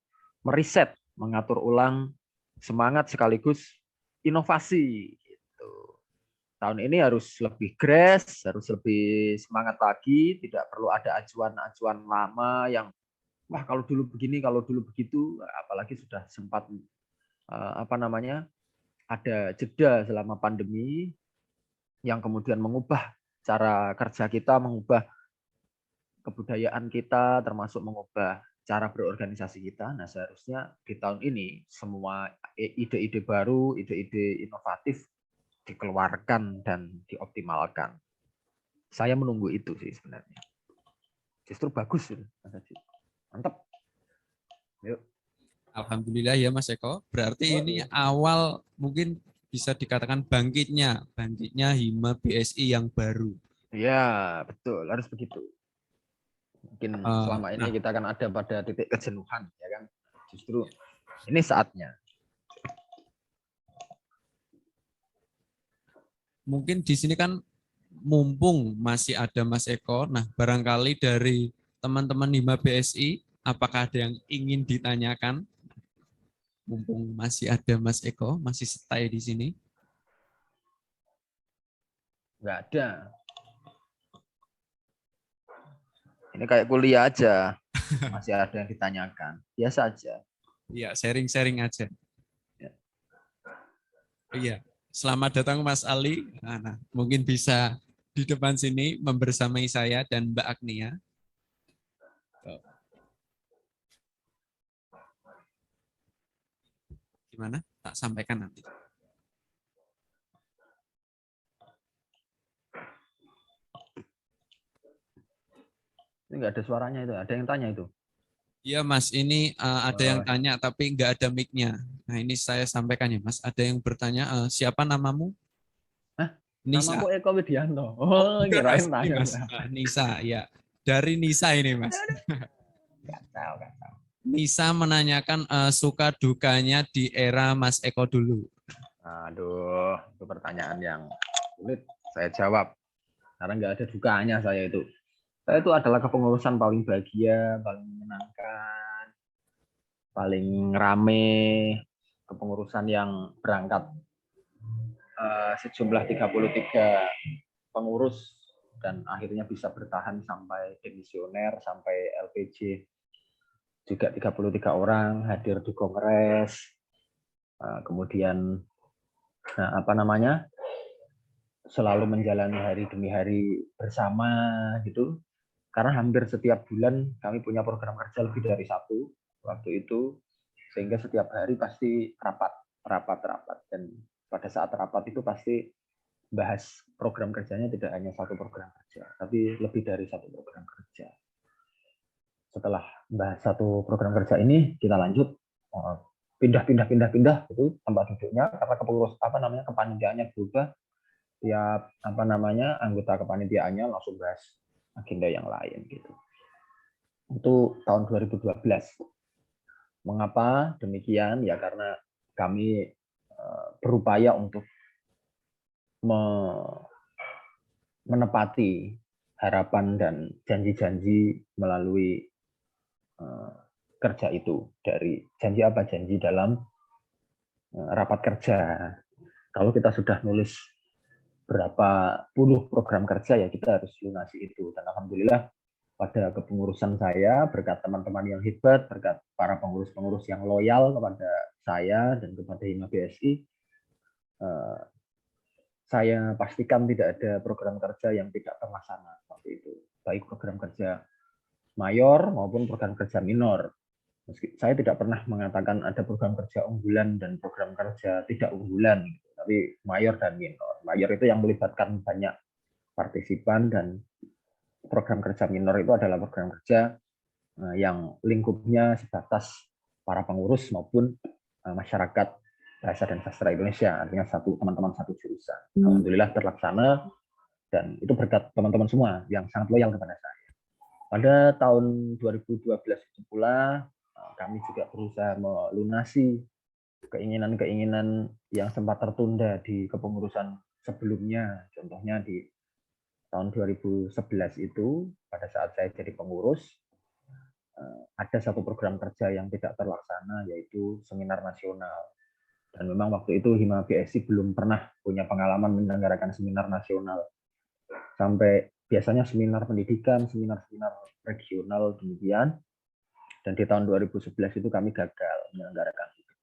meriset, mengatur ulang semangat sekaligus inovasi. Gitu. Tahun ini harus lebih grace, harus lebih semangat lagi, tidak perlu ada acuan-acuan lama yang wah kalau dulu begini, kalau dulu begitu, apalagi sudah sempat ada jeda selama pandemi yang kemudian mengubah cara kerja kita, mengubah kebudayaan kita, termasuk mengubah cara berorganisasi kita. Nah, seharusnya di tahun ini semua ide-ide baru, ide-ide inovatif dikeluarkan dan dioptimalkan. Saya menunggu itu sih sebenarnya. Justru bagus itu, Mas Haji. Mantap. Yuk. Alhamdulillah ya Mas Eko. Berarti ini awal mungkin bisa dikatakan bangkitnya Hima BSI yang baru. Ya, betul. Harus begitu. Mungkin selama ini kita kan ada pada titik kejenuhan, ya kan? Justru ini saatnya. Mungkin di sini kan mumpung masih ada Mas Eko, nah barangkali dari teman-teman Hima BSI, apakah ada yang ingin ditanyakan? Mumpung masih ada Mas Eko, masih stay di sini. Nggak ada. Ini kayak kuliah aja. Masih ada yang ditanyakan. Biasa aja. Iya, sharing-sharing aja. Iya, selamat datang Mas Ali. Nah, mungkin bisa di depan sini membersamai saya dan Mbak Agnia. Gimana? Tak sampaikan nanti. Ini nggak ada suaranya itu. Ada yang tanya itu. Iya Mas, ini ada yang tanya tapi nggak ada mic-nya. Nah ini saya sampaikan ya Mas. Ada yang bertanya, siapa namamu? Hah? Nisa. Namaku Eko Widianto. Oh, kirain tanya. Mas. Nisa, ya. Dari Nisa ini Mas. Nggak tahu. Nisa menanyakan suka dukanya di era Mas Eko dulu. Aduh, itu pertanyaan yang sulit saya jawab. Karena nggak ada dukanya saya itu. Saya itu adalah kepengurusan paling bahagia, paling menyenangkan, paling rame, kepengurusan yang berangkat sejumlah 33 pengurus dan akhirnya bisa bertahan sampai demisioner, sampai LPJ juga 33 orang hadir di kongres, kemudian selalu menjalani hari demi hari bersama gitu. Karena hampir setiap bulan kami punya program kerja lebih dari satu waktu itu, sehingga setiap hari pasti rapat. Dan pada saat rapat itu pasti bahas program kerjanya tidak hanya satu program kerja, tapi lebih dari satu program kerja. Setelah bahas satu program kerja ini, kita lanjut pindah itu tempat duduknya karena kepengurus kepanitiaannya berubah. Tiap anggota kepanitiaannya langsung bahas agenda yang lain gitu. Itu tahun 2012. Mengapa demikian? Ya karena kami berupaya untuk menepati harapan dan janji-janji melalui kerja itu. Dari janji apa? Janji dalam rapat kerja. Kalau kita sudah nulis berapa puluh program kerja, ya kita harus lunasi itu. Dan alhamdulillah pada kepengurusan saya, berkat teman-teman yang hebat, berkat para pengurus-pengurus yang loyal kepada saya dan kepada Hima BSI, saya pastikan tidak ada program kerja yang tidak terlaksana waktu itu, baik program kerja mayor maupun program kerja minor. Meski saya tidak pernah mengatakan ada program kerja unggulan dan program kerja tidak unggulan, tapi mayor dan minor. Mayor itu yang melibatkan banyak partisipan, dan program kerja minor itu adalah program kerja yang lingkupnya sebatas para pengurus maupun masyarakat bahasa dan sastra Indonesia, artinya teman-teman satu jurusan. Alhamdulillah terlaksana, dan itu berkat teman-teman semua yang sangat loyal kepada saya. Pada tahun 2012 itu pula kami juga berusaha melunasi keinginan-keinginan yang sempat tertunda di kepengurusan sebelumnya. Contohnya di tahun 2011 itu, pada saat saya jadi pengurus, ada satu program kerja yang tidak terlaksana, yaitu seminar nasional. Dan memang waktu itu Hima BSI belum pernah punya pengalaman menyelenggarakan seminar nasional. Sampai biasanya seminar pendidikan, seminar-seminar regional demikian. Dan di tahun 2011 itu kami gagal menyelenggarakan itu.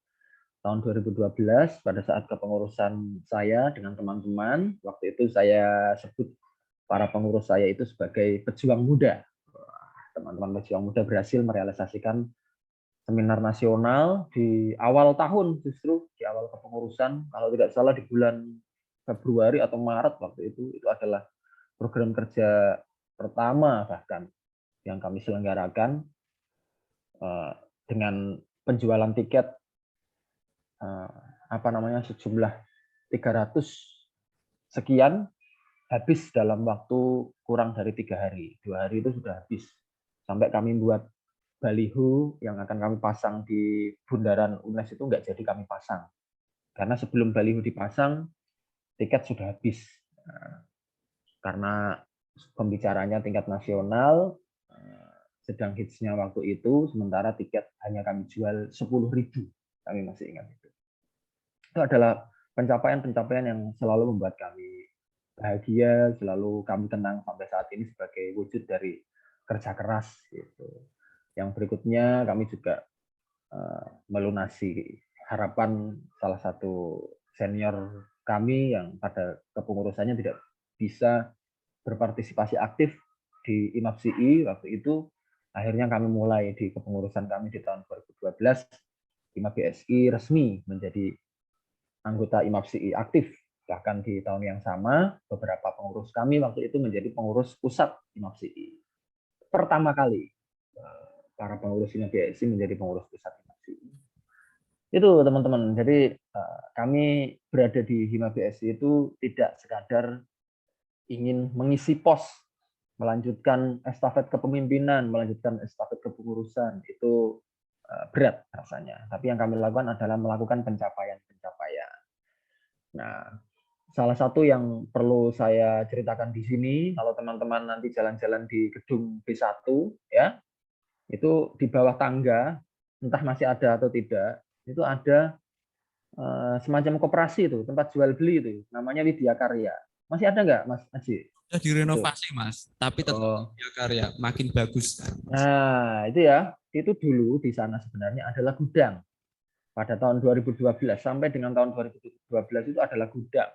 Tahun 2012 pada saat kepengurusan saya dengan teman-teman, waktu itu saya sebut para pengurus saya itu sebagai pejuang muda. Teman-teman pejuang muda berhasil merealisasikan seminar nasional di awal tahun, justru di awal kepengurusan, kalau tidak salah di bulan Februari atau Maret waktu itu adalah program kerja pertama bahkan yang kami selenggarakan dengan penjualan tiket sejumlah 300 sekian, habis dalam waktu kurang dari 3 hari. 2 hari itu sudah habis. Sampai kami buat baliho yang akan kami pasang di bundaran UNES itu nggak jadi kami pasang. Karena sebelum baliho dipasang, tiket sudah habis. Karena pembicaranya tingkat nasional, sedang hitsnya waktu itu, sementara tiket hanya kami jual 10.000. Kami masih ingat itu. Itu adalah pencapaian-pencapaian yang selalu membuat kami bahagia, selalu kami tenang sampai saat ini sebagai wujud dari kerja keras gitu. Yang berikutnya kami juga melunasi harapan salah satu senior kami yang pada kepengurusannya tidak bisa berpartisipasi aktif di IMAPSI waktu itu. Akhirnya kami mulai di kepengurusan kami di tahun 2012, Hima BSI resmi menjadi anggota IMAPSI aktif. Bahkan di tahun yang sama, beberapa pengurus kami waktu itu menjadi pengurus pusat IMAPSI. Pertama kali para pengurus Hima BSI menjadi pengurus pusat IMAPSI. Itu teman-teman. Jadi kami berada di Hima BSI itu tidak sekadar ingin mengisi pos, melanjutkan estafet kepemimpinan, melanjutkan estafet kepengurusan, itu berat rasanya. Tapi yang kami lakukan adalah melakukan pencapaian-pencapaian. Nah, salah satu yang perlu saya ceritakan di sini, kalau teman-teman nanti jalan-jalan di gedung B1, ya, itu di bawah tangga, entah masih ada atau tidak, itu ada semacam koperasi itu, tempat jual beli itu, namanya Widya Karya. Masih ada nggak, Mas Aji? Sudah direnovasi Mas, tapi tetap Oh, Widya Karya, makin bagus. nah itu ya, itu dulu di sana sebenarnya adalah gudang. Pada tahun 2012 sampai dengan tahun 2012 itu adalah gudang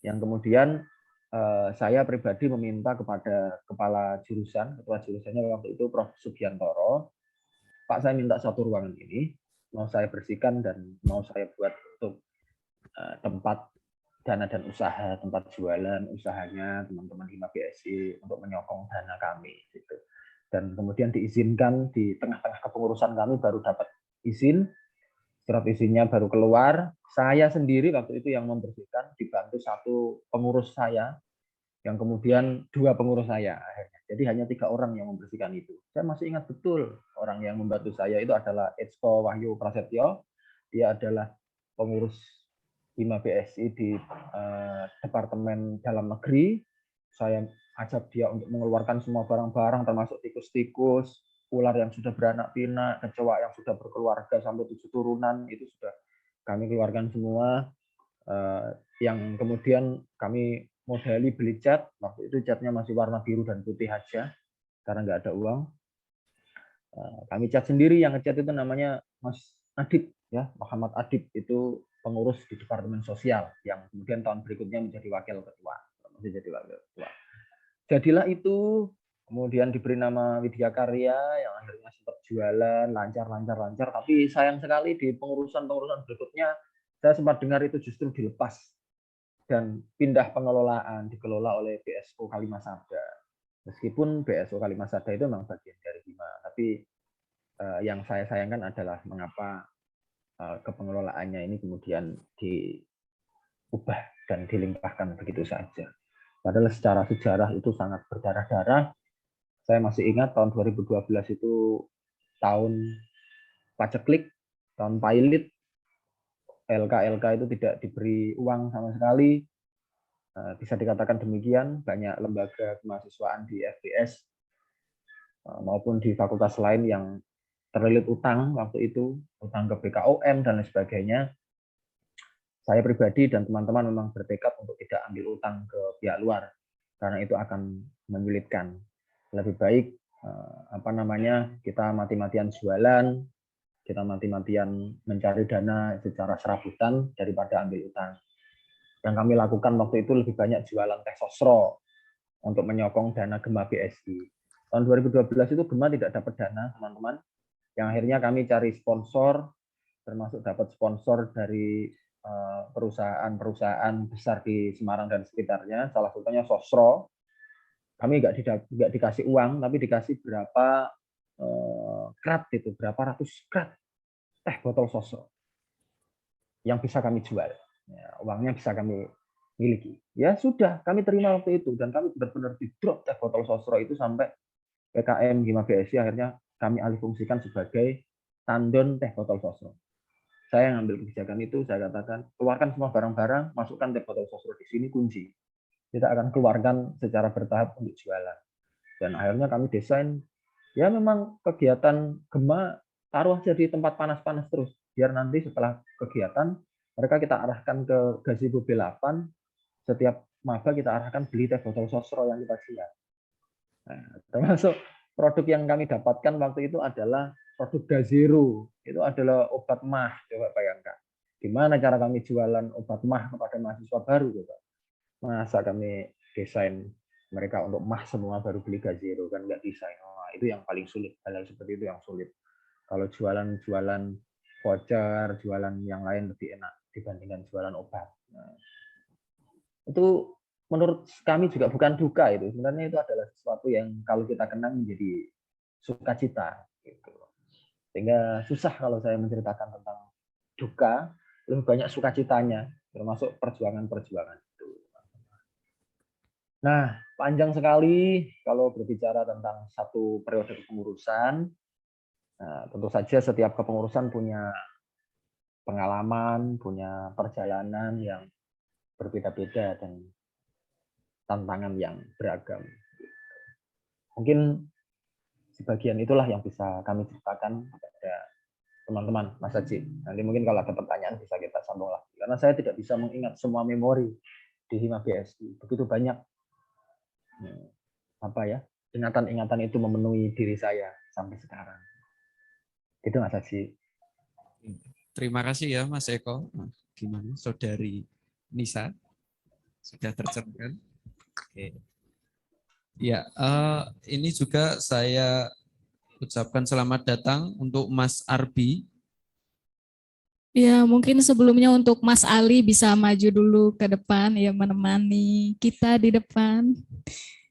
yang kemudian saya pribadi meminta kepada kepala jurusan, ketua jurusannya waktu itu Prof. Sugiantoro, Pak, saya minta satu ruangan ini mau saya bersihkan dan mau saya buat untuk tempat dana dan usaha, tempat jualan usahanya teman-teman Hima BSI untuk menyokong dana kami gitu. Dan kemudian diizinkan di tengah-tengah kepengurusan kami baru dapat izin, surat izinnya baru keluar. Saya sendiri waktu itu yang membersihkan, dibantu satu pengurus saya, yang kemudian dua pengurus saya akhirnya. Jadi hanya 3 orang yang membersihkan itu. Saya masih ingat betul orang yang membantu saya itu adalah Eko Wahyu Prasetyo. Dia adalah pengurus Hima BSI di Departemen Dalam Negeri. Saya ajak dia untuk mengeluarkan semua barang-barang termasuk tikus-tikus, ular yang sudah beranak pinak, kecoa yang sudah berkeluarga sampai 7 turunan, itu sudah kami keluarkan semua. Yang kemudian kami modali beli cat, waktu itu catnya masih warna biru dan putih aja karena nggak ada uang. Kami cat sendiri, yang ngecat itu namanya Mas Adib, ya, Muhammad Adib, itu pengurus di Departemen Sosial yang kemudian tahun berikutnya menjadi wakil ketua. Jadilah itu, kemudian diberi nama Widya Karya yang akhirnya sempat jualan lancar, tapi sayang sekali di pengurusan berikutnya saya sempat dengar itu justru dilepas dan pindah pengelolaan, dikelola oleh BSO Kalimasada. Meskipun BSO Kalimasada itu memang bagian dari Hima, tapi yang saya sayangkan adalah mengapa kepengelolaannya ini kemudian diubah dan dilimpahkan begitu saja. Padahal secara sejarah itu sangat berdarah-darah. Saya masih ingat tahun 2012 itu tahun paceklik, tahun pilot, LK itu tidak diberi uang sama sekali. Bisa dikatakan demikian, banyak lembaga kemahasiswaan di FBS maupun di fakultas lain yang terlilit utang waktu itu, utang ke BKOM dan lain sebagainya. Saya pribadi dan teman-teman memang bertekad untuk tidak ambil utang ke pihak luar, karena itu akan menyulitkan. Lebih baik kita mati-matian jualan, kita mati-matian mencari dana secara serabutan daripada ambil utang. Yang kami lakukan waktu itu lebih banyak jualan teh sosro untuk menyokong dana Gema BSI. Tahun 2012 itu Gema tidak dapat dana, teman-teman. Yang akhirnya kami cari sponsor, termasuk dapat sponsor dari perusahaan-perusahaan besar di Semarang dan sekitarnya, salah satunya Sosro. Kami nggak dikasih uang, tapi dikasih berapa krat itu, berapa ratus krat teh botol Sosro yang bisa kami jual. Ya, uangnya bisa kami miliki. Ya sudah, kami terima waktu itu dan kami benar-benar di drop teh botol Sosro itu sampai PKM Hima BSI akhirnya kami alihfungsikan sebagai tandon teh botol Sosro. Saya ngambil kebijakan itu, saya katakan, keluarkan semua barang-barang, masukkan teh botol sosro di sini, kunci. Kita akan keluarkan secara bertahap untuk jualan. Dan akhirnya kami desain, ya memang kegiatan Gema, taruh aja di tempat panas-panas terus. Biar nanti setelah kegiatan, mereka kita arahkan ke gazebo B8, setiap maba kita arahkan beli teh botol sosro yang kita jual. Nah, termasuk produk yang kami dapatkan waktu itu adalah produk Gazero. Itu adalah obat mah, coba bayangkan. Gimana cara kami jualan obat mah kepada mahasiswa baru, coba. Masa kami desain mereka untuk mah semua baru beli Gazero, kan nggak desain. Oh, itu yang paling sulit, hal seperti itu yang sulit. Kalau jualan voucher, jualan yang lain lebih enak dibandingkan jualan obat. Nah, itu menurut kami juga bukan duka itu. Sebenarnya itu adalah sesuatu yang kalau kita kenang menjadi sukacita. Gitu. Sehingga susah kalau saya menceritakan tentang duka, lebih banyak sukacitanya, termasuk perjuangan-perjuangan itu. Nah, panjang sekali kalau berbicara tentang satu periode kepengurusan. Nah, tentu saja setiap kepengurusan punya pengalaman, punya perjalanan yang berbeda-beda dan tantangan yang beragam. Mungkin sebagian itulah yang bisa kami ceritakan kepada teman-teman, Mas Haji. Nanti mungkin kalau ada pertanyaan bisa kita sambung lagi. Karena saya tidak bisa mengingat semua memori di Hima BSI. Begitu banyak ingatan-ingatan itu memenuhi diri saya sampai sekarang. Gitu Mas Haji. Terima kasih ya Mas Eko. Nah, gimana Saudari Nisa? Sudah tercerahkan? Oke. Ya, ini juga saya ucapkan selamat datang untuk Mas Arbi. Ya, mungkin sebelumnya untuk Mas Ali bisa maju dulu ke depan ya menemani kita di depan.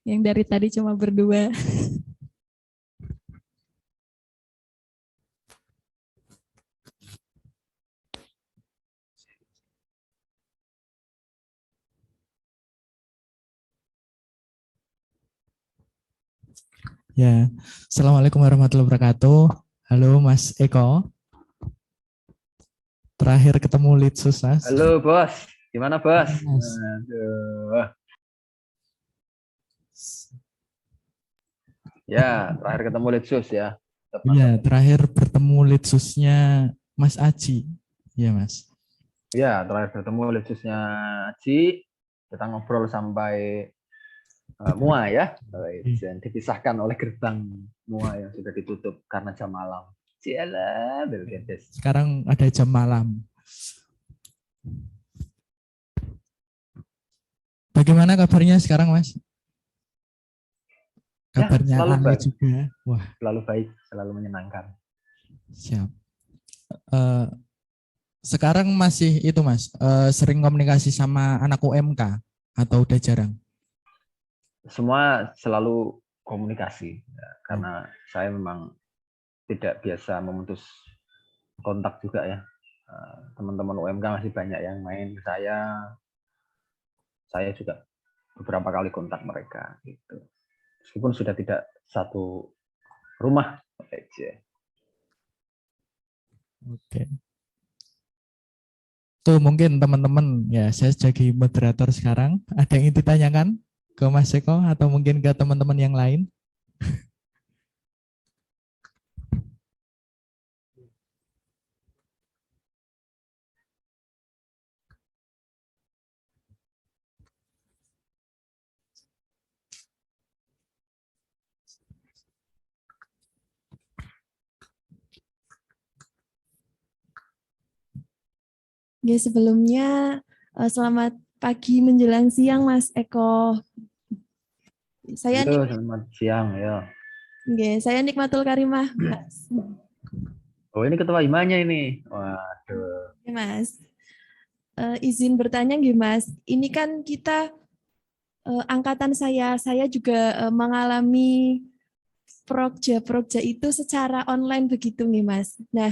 Yang dari tadi cuma berdua. Ya, Assalamualaikum warahmatullahi wabarakatuh. Halo Mas Eko. Terakhir ketemu Litsus, Mas. Halo Bos, gimana Bos? Mas. Aduh. Ya, terakhir ketemu Litsus ya. Iya, terakhir bertemu Litsusnya Mas Aji. Iya, Mas. Ya, terakhir bertemu Litsusnya Aji. Kita ngobrol sampai Mua ya, dan dipisahkan oleh gerbang Mua yang sudah ditutup karena jam malam. Cialah, belgedes. Sekarang ada jam malam. Bagaimana kabarnya sekarang, Mas? Kabarnya selalu Ali baik. juga. Wah, Selalu baik, selalu menyenangkan. siap. Sekarang masih itu, Mas, sering komunikasi sama anak UMK atau udah jarang? Semua selalu komunikasi ya, karena saya memang tidak biasa memutus kontak juga ya. Teman-teman UMK masih banyak yang main ke saya juga beberapa kali kontak mereka gitu. Meskipun sudah tidak satu rumah aja. Oke. Tuh mungkin teman-teman ya, saya jadi moderator sekarang. Ada yang ingin ditanyakan ke Mas Eko atau mungkin ke teman-teman yang lain? Ya, sebelumnya selamat pagi menjelang siang Mas Eko. Halo, selamat siang ya. Saya Nikmatul Karimah, Mas. Oh, ini ketua himanya ini. Waduh. Ya, Mas. Izin bertanya nggih, Mas. Ini kan kita angkatan saya juga mengalami prokja itu secara online begitu nih, Mas. Nah,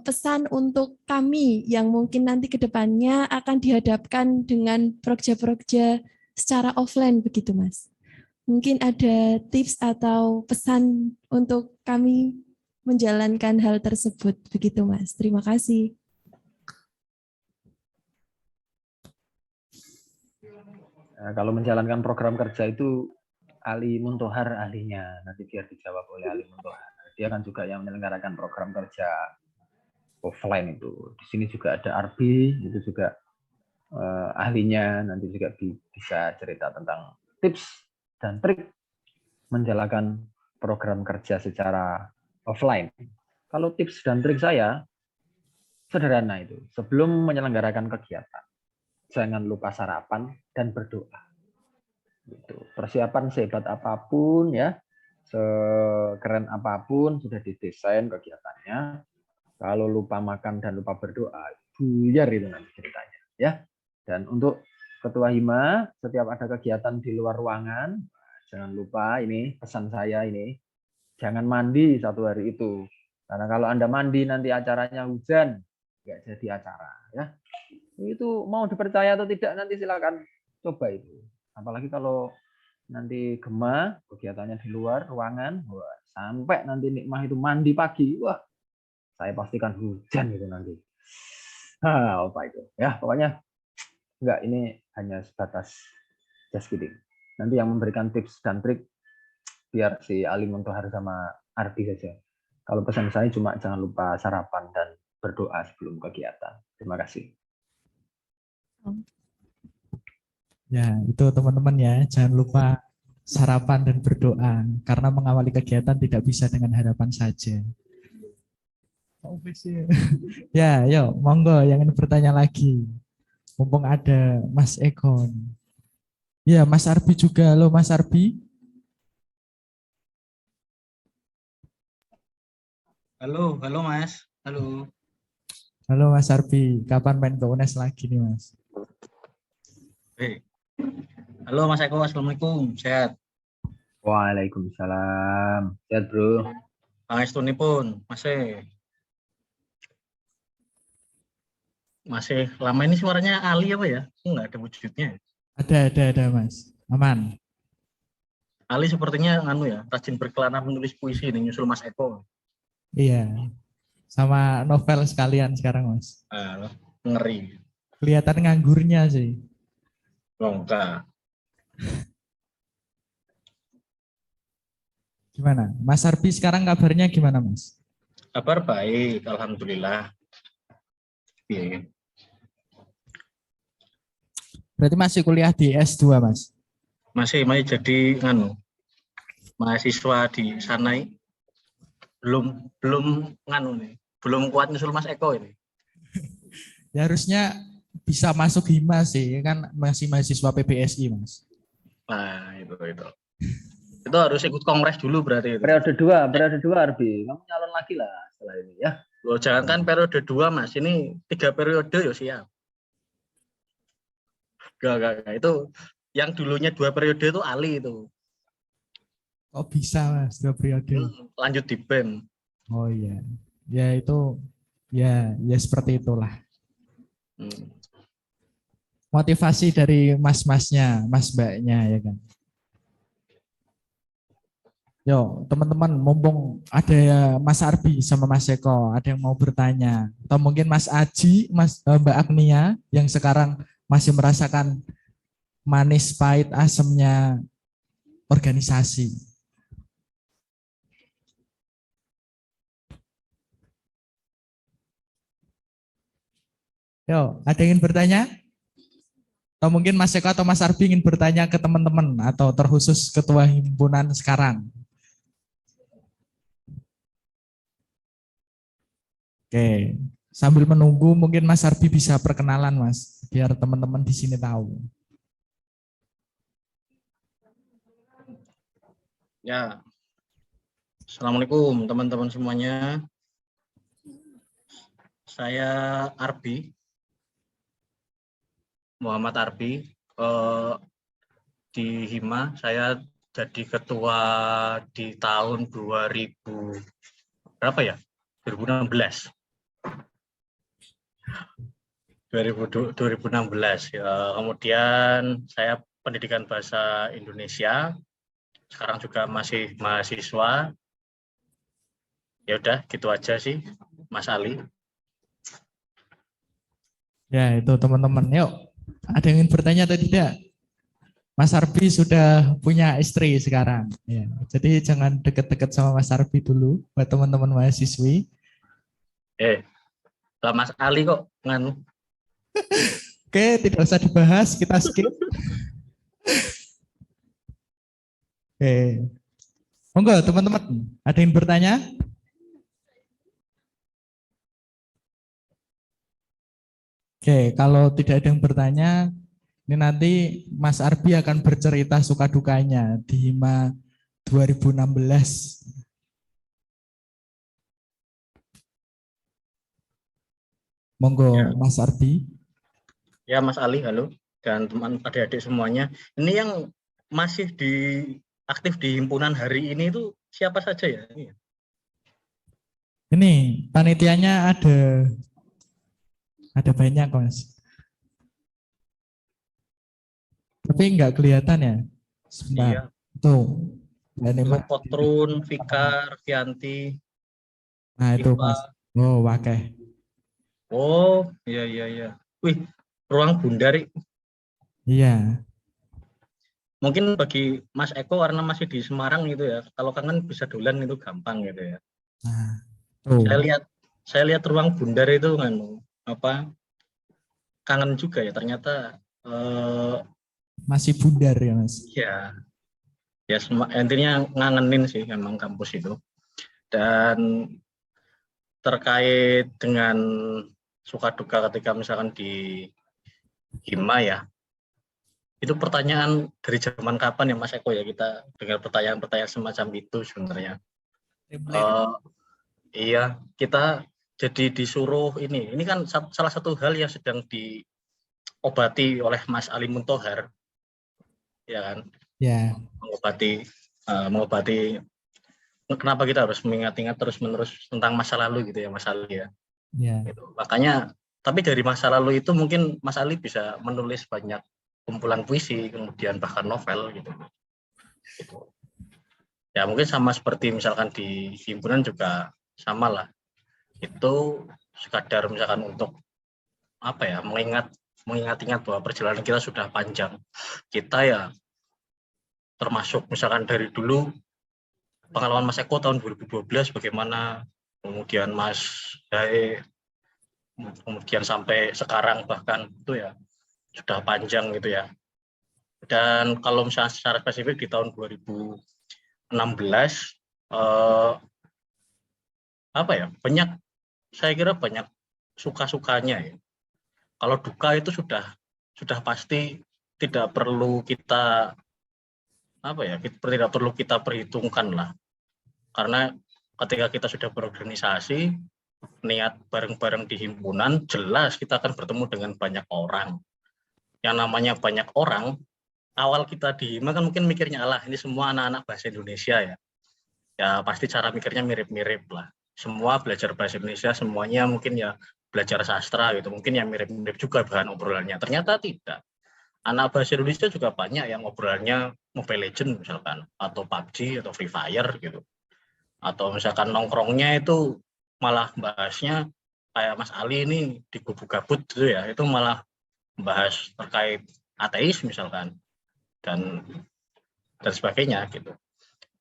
pesan untuk kami yang mungkin nanti ke depannya akan dihadapkan dengan prokja-prokja secara offline begitu, Mas. Mungkin ada tips atau pesan untuk kami menjalankan hal tersebut begitu, Mas. Terima kasih. Nah, kalau menjalankan program kerja itu Ali Muntohar ahlinya. Nanti biar dijawab oleh Ali Muntohar. Dia kan juga yang menyelenggarakan program kerja offline itu. Di sini juga ada Arbi, itu juga ahlinya. Nanti juga bisa cerita tentang tips dan trik menjalankan program kerja secara offline. Kalau tips dan trik saya sederhana itu. Sebelum menyelenggarakan kegiatan, jangan lupa sarapan dan berdoa. Gitu. Persiapan sehebat apapun ya, sekeren apapun sudah didesain kegiatannya. Kalau lupa makan dan lupa berdoa, buyar itu nanti ceritanya ya. Dan untuk Ketua Hima, setiap ada kegiatan di luar ruangan, jangan lupa ini pesan saya ini, jangan mandi satu hari itu. Karena kalau Anda mandi nanti acaranya hujan, nggak jadi acara ya. Itu mau dipercaya atau tidak nanti silakan coba itu. Apalagi kalau nanti Gema kegiatannya di luar ruangan, wah, sampai nanti Nikmah itu mandi pagi, wah saya pastikan hujan itu nanti. Apa itu ya, pokoknya Enggak, ini hanya sebatas just kidding. Nanti yang memberikan tips dan trik biar si Ali Muntohar sama Ardi saja. Kalau pesan saya cuma jangan lupa sarapan dan berdoa sebelum kegiatan. Terima kasih. Ya, itu teman-teman ya, jangan lupa sarapan dan berdoa karena mengawali kegiatan tidak bisa dengan harapan saja. Ya, yuk, monggo yang ingin bertanya lagi. Mumpung ada Mas Ekon. Ya, Mas Arbi juga. Halo Mas Arbi. Halo Mas. Halo. Halo Mas Arbi. Kapan main ke UNES lagi nih Mas? Halo Mas Eko, Assalamualaikum. Sehat. Waalaikumsalam. Sehat bro. Pangestunipun masih lama ini suaranya Ali apa ya? Enggak ada wujudnya. Ada Mas. Aman. Ali sepertinya rajin berkelana menulis puisi nih, nyusul Mas Eko. Iya. Sama novel sekalian sekarang Mas. Ngeri. Kelihatan nganggurnya sih. Enggak. Gimana? Mas Arbi sekarang kabarnya gimana Mas? Kabar baik, alhamdulillah. Iya. Berarti masih kuliah di S2 Mas? Masih jadi mahasiswa di sana. Belum belum kuat nyusul Mas Eko ini. Ya harusnya bisa masuk HIMA sih, kan masih mahasiswa PBSI Mas. Nah, itu. Itu harus ikut kongres dulu berarti itu. Periode 2 Arbi. Kamu nyalon lagi lah setelah ini ya. Loh, jangankan periode 2 Mas, ini 3 periode ya siap. Gak. Itu yang dulunya 2 periode itu Ali itu. Kok bisa Mas 2 periode? Lanjut di BEM. Oh iya. Ya itu ya seperti itulah. Motivasi dari mas-masnya, mas-mbaknya ya kan. Yo, teman-teman, mumpung ada Mas Arbi sama Mas Eko, ada yang mau bertanya. Atau mungkin Mas Aji, Mbak Agnia yang sekarang masih merasakan manis pahit asemnya organisasi. Yo, ada yang ingin bertanya? Atau mungkin Mas Eko atau Mas Arbi ingin bertanya ke teman-teman atau terkhusus ketua himpunan sekarang? Oke, sambil menunggu mungkin Mas Arbi bisa perkenalan Mas, biar teman-teman di sini tahu. Ya. Assalamualaikum teman-teman semuanya. Saya Arbi, Muhammad Arbi. Di HIMA saya jadi ketua di tahun 2000 berapa ya? 2016. 2016 ya. Kemudian saya pendidikan bahasa Indonesia. Sekarang juga masih mahasiswa. Ya udah, gitu aja sih, Mas Ali. Ya, itu teman-teman. Yuk, ada yang ingin bertanya atau tidak? Mas Arbi sudah punya istri sekarang. Ya, jadi jangan deket-deket sama Mas Arbi dulu buat teman-teman mahasiswi. Lah Mas Ali kok nganu. Oke, tidak usah dibahas, kita skip. Oke. Monggo teman-teman, ada yang bertanya? Oke, kalau tidak ada yang bertanya, ini nanti Mas Arbi akan bercerita suka dukanya di HIMA 2016. Monggo ya. Mas Arbi. Ya Mas Ali, halo. Dan teman adik-adik semuanya. Ini yang masih aktif di himpunan hari ini itu siapa saja ya? Ini panitianya ada banyak Mas. Tapi enggak kelihatan ya. Sebentar. Iya. Tuh. Potrun, Fikar, Fianti. Nah itu Mas. Oh, wakeh. Oh, iya. Wih, ruang Bundari Iya. Mungkin bagi Mas Eko karena masih di Semarang gitu ya, kalau kangen bisa dolan itu gampang gitu ya. Nah, tuh. Saya lihat ruang Bundar itu kan kangen juga ya ternyata Masih bundar ya Mas. ya intinya ngangenin sih memang kampus itu. Dan terkait dengan suka duka ketika misalkan di Hima ya, itu pertanyaan dari zaman kapan ya Mas Eko ya kita dengar pertanyaan-pertanyaan semacam itu sebenarnya. Iya, kita jadi disuruh ini kan salah satu hal yang sedang diobati oleh Mas Ali Muntohar, ya kan? Ya. Mengobati kenapa kita harus mengingat-ingat terus-menerus tentang masa lalu gitu ya Mas Ali ya. Ya. Gitu. Makanya, tapi dari masa lalu itu mungkin Mas Ali bisa menulis banyak kumpulan puisi, kemudian bahkan novel gitu. Ya mungkin sama seperti misalkan di himpunan juga sama lah. Itu sekadar misalkan untuk mengingat-ingat bahwa perjalanan kita sudah panjang. Kita ya termasuk misalkan dari dulu pengalaman Mas Eko tahun 2012 bagaimana, kemudian Mas Dae, kemudian sampai sekarang bahkan itu ya sudah panjang gitu ya. Dan kalau misalnya secara spesifik di tahun 2016 saya kira banyak suka-sukanya ya. Kalau duka itu sudah pasti tidak perlu kita tidak perlu kita perhitungkan lah. Karena ketika kita sudah berorganisasi, niat bareng-bareng di himpunan, jelas kita akan bertemu dengan banyak orang. Yang namanya banyak orang, awal kita di Hima kan mungkin mikirnya ini semua anak-anak bahasa Indonesia ya. Ya pasti cara mikirnya mirip-mirip lah. Semua belajar bahasa Indonesia, semuanya mungkin ya belajar sastra gitu. Mungkin ya mirip-mirip juga bahan obrolannya. Ternyata tidak. Anak bahasa Indonesia juga banyak yang obrolannya Mobile Legends misalkan, atau PUBG atau Free Fire gitu. Atau misalkan nongkrongnya itu malah bahasnya kayak Mas Ali ini di Gubuk Gabut gitu ya, itu malah bahas terkait ateis misalkan dan sebagainya gitu.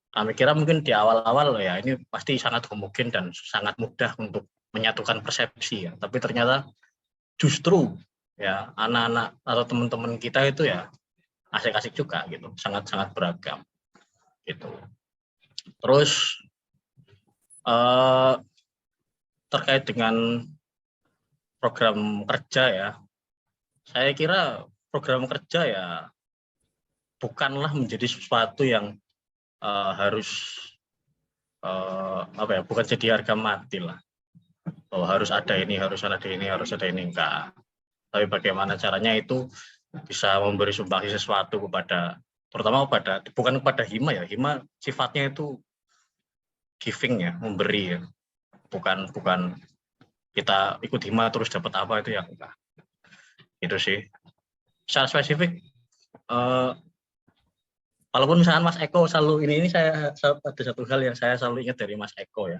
Kami kira mungkin di awal-awal ya ini pasti sangat mungkin dan sangat mudah untuk menyatukan persepsi ya, tapi ternyata justru ya anak-anak atau teman-teman kita itu ya asik-asik juga gitu, sangat-sangat beragam gitu. Terus terkait dengan program kerja ya, saya kira program kerja ya bukanlah menjadi sesuatu yang bukan jadi harga mati lah. Oh, harus ada ini, harus ada ini, enggak. Tapi bagaimana caranya itu bisa memberi sumbangsi sesuatu terutama bukan kepada Hima ya. Hima sifatnya itu giving ya, memberi ya. Bukan kita ikut Hima terus dapat apa itu ya enggak. Itu sih. Secara spesifik walaupun misalkan Mas Eko selalu ini saya ada satu hal yang saya selalu ingat dari Mas Eko ya.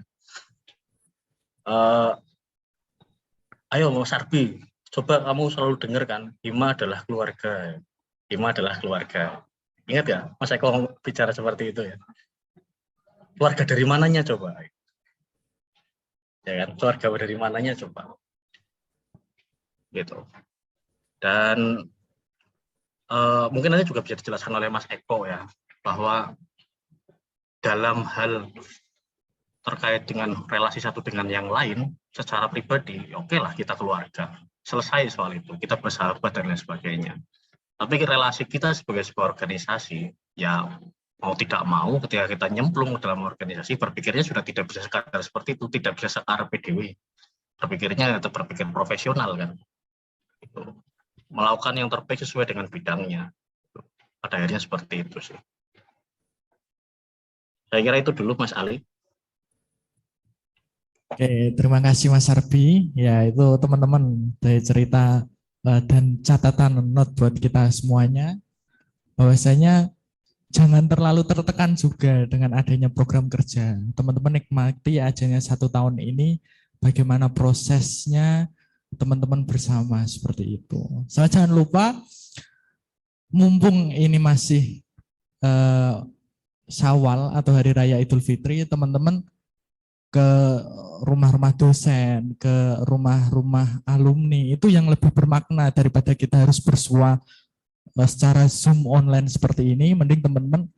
Ayo Mas Arbi, coba kamu selalu dengar kan, Hima adalah keluarga. Hima adalah keluarga. Ingat ya, Mas Eko bicara seperti itu ya. Keluarga dari mananya coba? Ya kan, keluarga dari mananya coba? Gitu. Dan mungkin nanti juga bisa dijelaskan oleh Mas Eko ya, bahwa dalam hal terkait dengan relasi satu dengan yang lain, secara pribadi, oke lah kita keluarga. Selesai soal itu, kita bersahabat dan lain sebagainya. Tapi relasi kita sebagai sebuah organisasi, ya mau tidak mau ketika kita nyemplung dalam organisasi, berpikirnya sudah tidak bisa sekadar seperti itu, tidak bisa sekadar PDW. Berpikirnya tetap berpikir profesional kan. Itu. Melakukan yang terbaik sesuai dengan bidangnya. Pada akhirnya seperti itu sih. Saya kira itu dulu Mas Ali. Oke, terima kasih Mas Arbi. Ya, itu teman-teman dari cerita dan catatan note buat kita semuanya. Bahwasanya jangan terlalu tertekan juga dengan adanya program kerja. Teman-teman nikmati ajanya 1 tahun ini, bagaimana prosesnya teman-teman bersama seperti itu. Jangan lupa mumpung ini masih Syawal atau Hari Raya Idul Fitri, teman-teman ke rumah-rumah dosen, ke rumah-rumah alumni, itu yang lebih bermakna daripada kita harus bersua secara Zoom online seperti ini. Mending teman-teman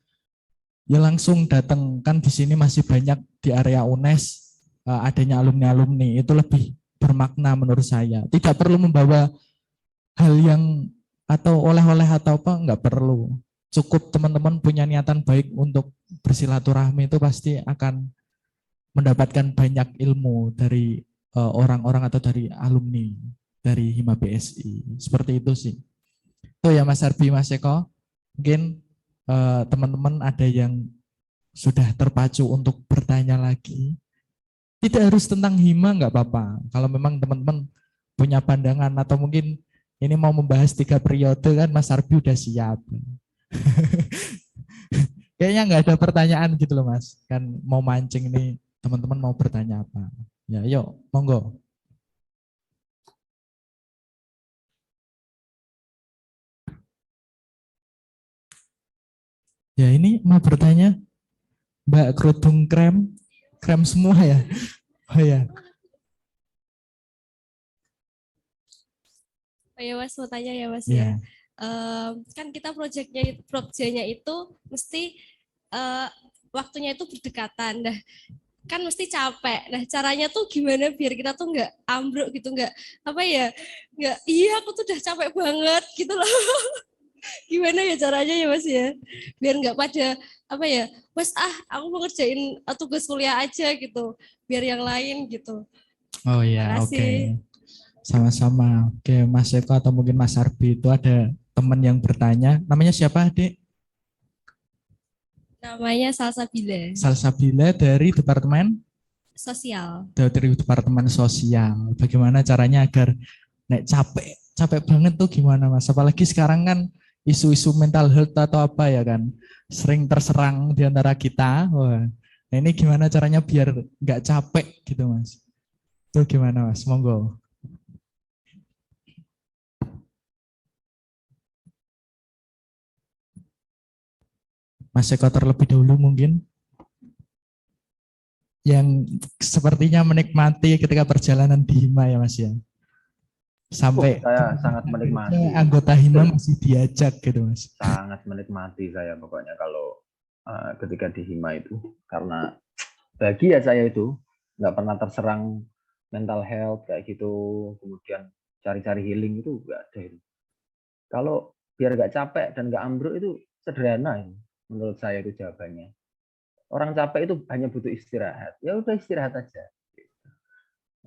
ya langsung datang, kan di sini masih banyak di area UNES adanya alumni-alumni, itu lebih bermakna menurut saya. Tidak perlu membawa hal yang atau oleh-oleh atau apa, enggak perlu. Cukup teman-teman punya niatan baik untuk bersilaturahmi, itu pasti akan mendapatkan banyak ilmu dari orang-orang atau dari alumni dari Hima BSI. Seperti itu sih. Itu ya Mas Arbi, Mas Eko. Mungkin teman-teman ada yang sudah terpacu untuk bertanya lagi. Tidak harus tentang Hima, nggak apa-apa. Kalau memang teman-teman punya pandangan atau mungkin ini mau membahas 3 periode kan Mas Arbi udah siap. Kayaknya nggak ada pertanyaan gitu loh Mas. Kan mau mancing nih, teman-teman mau bertanya apa. Ya yuk, monggo. Ya ini mau bertanya Mbak kerudung krem semua ya. Oh ya. Oh ya Mas, mau tanya ya Mas Ya. ya. Kan kita proyeknya itu mesti waktunya itu berdekatan. Nah, kan mesti capek. Nah, caranya tuh gimana biar kita tuh nggak ambruk gitu, nggak apa ya, nggak iya aku tuh udah capek banget gitu loh. Gimana ya caranya ya Mas ya? Biar nggak pada apa ya, Mas aku mau ngerjain tugas kuliah aja gitu, biar yang lain gitu. Oh ya, Terima oke. kasih. Sama-sama. Oke, Mas Eko atau mungkin Mas Arbi itu ada teman yang bertanya. Namanya siapa, Adik? Namanya Salsabila. Salsabila dari Departemen Sosial. Sosial. Bagaimana caranya agar nek capek banget tuh gimana Mas? Apalagi sekarang kan isu-isu mental health atau apa ya kan sering terserang di antara kita. Wah. Nah ini gimana caranya biar nggak capek gitu Mas? Itu gimana Mas? Monggo. Mas Eko terlebih dahulu mungkin yang sepertinya menikmati ketika perjalanan di Hima ya Mas ya. Sampai Saya sangat menikmati. anggota Hima masih diajak gitu Mas. Sangat menikmati saya pokoknya kalau ketika di Hima itu, karena bahagia saya itu nggak pernah terserang mental health kayak gitu, kemudian cari-cari healing itu nggak ada itu. Kalau biar nggak capek dan nggak ambruk itu sederhana ini, menurut saya itu jawabannya. Orang capek itu hanya butuh istirahat, ya udah istirahat aja.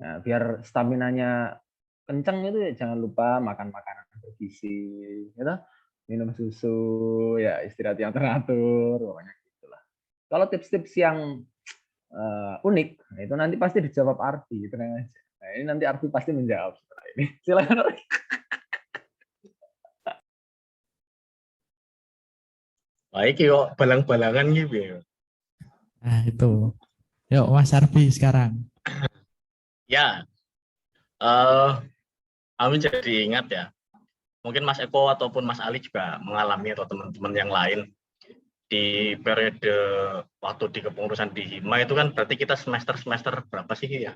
Nah, biar staminanya kencang itu ya jangan lupa makan makanan bergizi, ya, minum susu, ya istirahat yang teratur, pokoknya gitulah. Kalau tips-tips yang unik, nah itu nanti pasti dijawab Arfi, tenang aja. Nah, ini nanti Arfi pasti menjawab setelah ini. Silakan Arfi. Baik kok balang-balangan gitu ya. Nah itu. Yuk Mas Arfi sekarang. Ya, kami jadi ingat ya. Mungkin Mas Eko ataupun Mas Ali juga mengalami atau teman-teman yang lain di periode waktu di kepengurusan di Hima itu kan berarti kita semester berapa sih ya?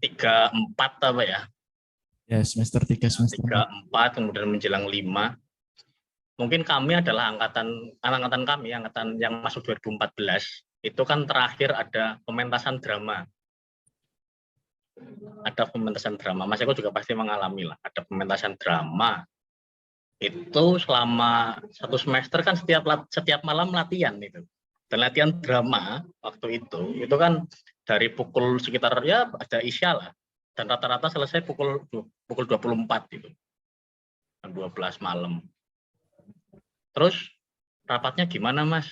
3, 4 apa ya? Ya semester 3 semester 3, 4 kemudian menjelang 5. Mungkin kami adalah angkatan kami, angkatan yang masuk 2014 itu kan terakhir ada pementasan drama. Ada pementasan drama. Mas Eko juga pasti mengalami lah. Ada pementasan drama. Itu selama 1 semester kan setiap malam latihan itu. Dan latihan drama waktu itu kan dari pukul sekitar ya ada isya lah. Dan rata-rata selesai pukul 24 itu. Jam 12 malam. Terus rapatnya gimana Mas?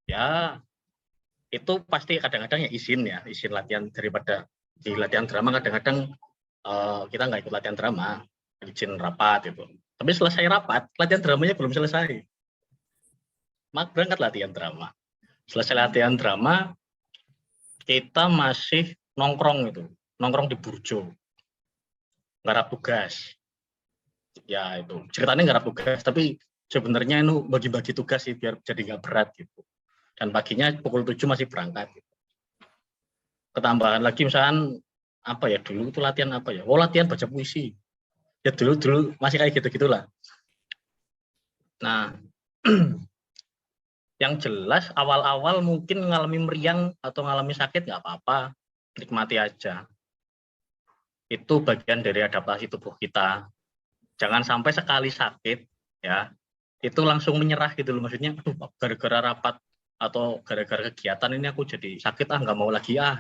Ya itu pasti kadang-kadang ya izin latihan daripada di latihan drama kadang-kadang kita nggak ikut latihan drama, izin rapat itu. Tapi selesai rapat, latihan dramanya belum selesai. Mak berangkat latihan drama. Selesai latihan drama, kita masih nongkrong di Burjo, garap tugas. ya itu ceritanya garap tugas, tapi sebenarnya itu bagi-bagi tugas sih biar jadi nggak berat gitu. Dan paginya pukul 7 masih berangkat. Gitu. Ketambahan lagi misalkan apa ya dulu itu latihan apa ya? Oh latihan baca puisi. Ya dulu masih kayak gitu-gitulah. Nah, yang jelas awal-awal mungkin ngalami meriang atau ngalami sakit nggak apa-apa, nikmati aja. Itu bagian dari adaptasi tubuh kita. Jangan sampai sekali sakit, ya, itu langsung menyerah gitu loh. Maksudnya, aduh, gara-gara rapat atau gara-gara kegiatan ini aku jadi sakit, nggak mau lagi ya,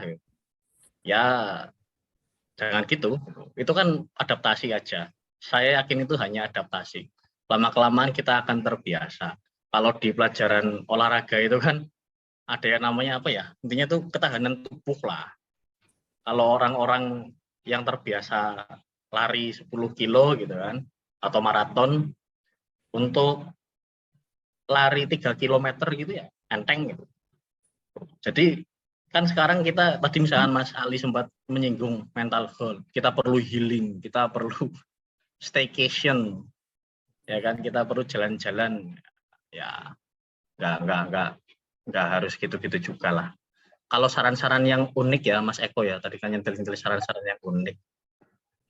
jangan gitu. Itu kan adaptasi aja. Saya yakin itu hanya adaptasi. Lama-kelamaan kita akan terbiasa. Kalau di pelajaran olahraga itu kan ada yang namanya apa ya? Intinya itu ketahanan tubuh lah. Kalau orang-orang yang terbiasa lari 10 kilo gitu kan, atau maraton, untuk lari 3 kilometer gitu ya, enteng gitu. Jadi kan sekarang kita, tadi misalnya Mas Ali sempat menyinggung mental health, kita perlu healing, kita perlu staycation, ya kan, kita perlu jalan-jalan, ya nggak harus gitu-gitu juga lah. Kalau saran-saran yang unik ya Mas Eko ya, tadi kan nyentil-nyentil saran-saran yang unik,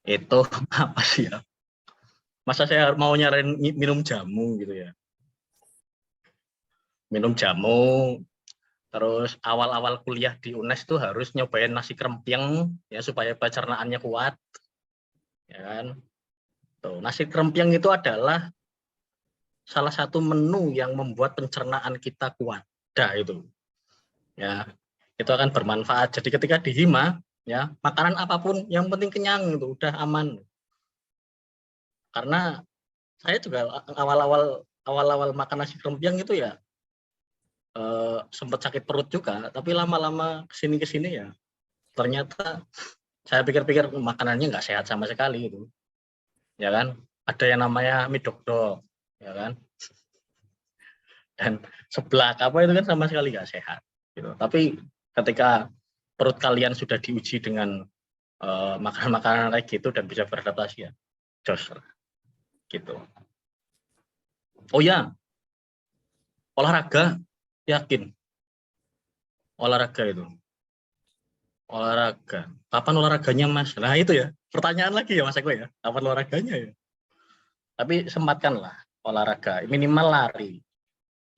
itu apa sih ya? Masa saya mau nyaranin minum jamu gitu ya? Minum jamu, terus awal-awal kuliah di UNES tuh harus nyobain nasi krempyeng ya supaya pencernaannya kuat, ya kan? Tuh, nasi krempyeng itu adalah salah satu menu yang membuat pencernaan kita kuat. Itu, ya, itu akan bermanfaat. Jadi ketika di hima, ya makanan apapun yang penting kenyang itu udah aman. Karena saya juga awal-awal makan nasi krempyeng itu ya sempat sakit perut juga, tapi lama-lama kesini ya ternyata saya pikir-pikir makanannya nggak sehat sama sekali itu, ya kan? Ada yang namanya mie dok-dok, ya kan? Dan seblak apa itu kan sama sekali nggak sehat, gitu. Tapi ketika perut kalian sudah diuji dengan makanan-makanan kayak gitu dan bisa beradaptasi ya, jos, gitu. Oh ya, olahraga. Yakin olahraga itu olahraga kapan olahraganya Mas? Nah itu ya pertanyaan lagi ya Mas Eko ya, kapan olahraganya ya? Tapi sempatkanlah olahraga, minimal lari.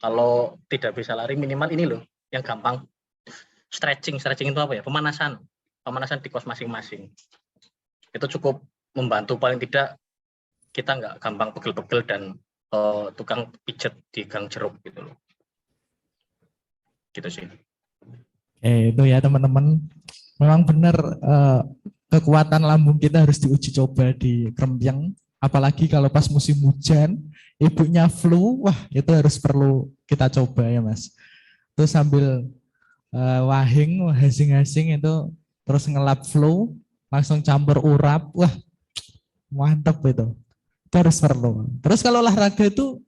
Kalau tidak bisa lari minimal ini loh yang gampang, stretching itu apa ya, pemanasan di kos masing-masing, itu cukup membantu. Paling tidak kita nggak gampang pegel-pegel dan tukang pijet di gang jeruk gitu loh. Gitu sih. Itu ya teman-teman, memang benar kekuatan lambung kita harus diuji coba di krempyeng, apalagi kalau pas musim hujan, ibunya flu, wah itu harus perlu kita coba ya Mas. Terus sambil wahing, hasing-hasing itu, terus ngelap flu, langsung campur urap, wah mantap itu harus perlu. Terus kalau olahraga itu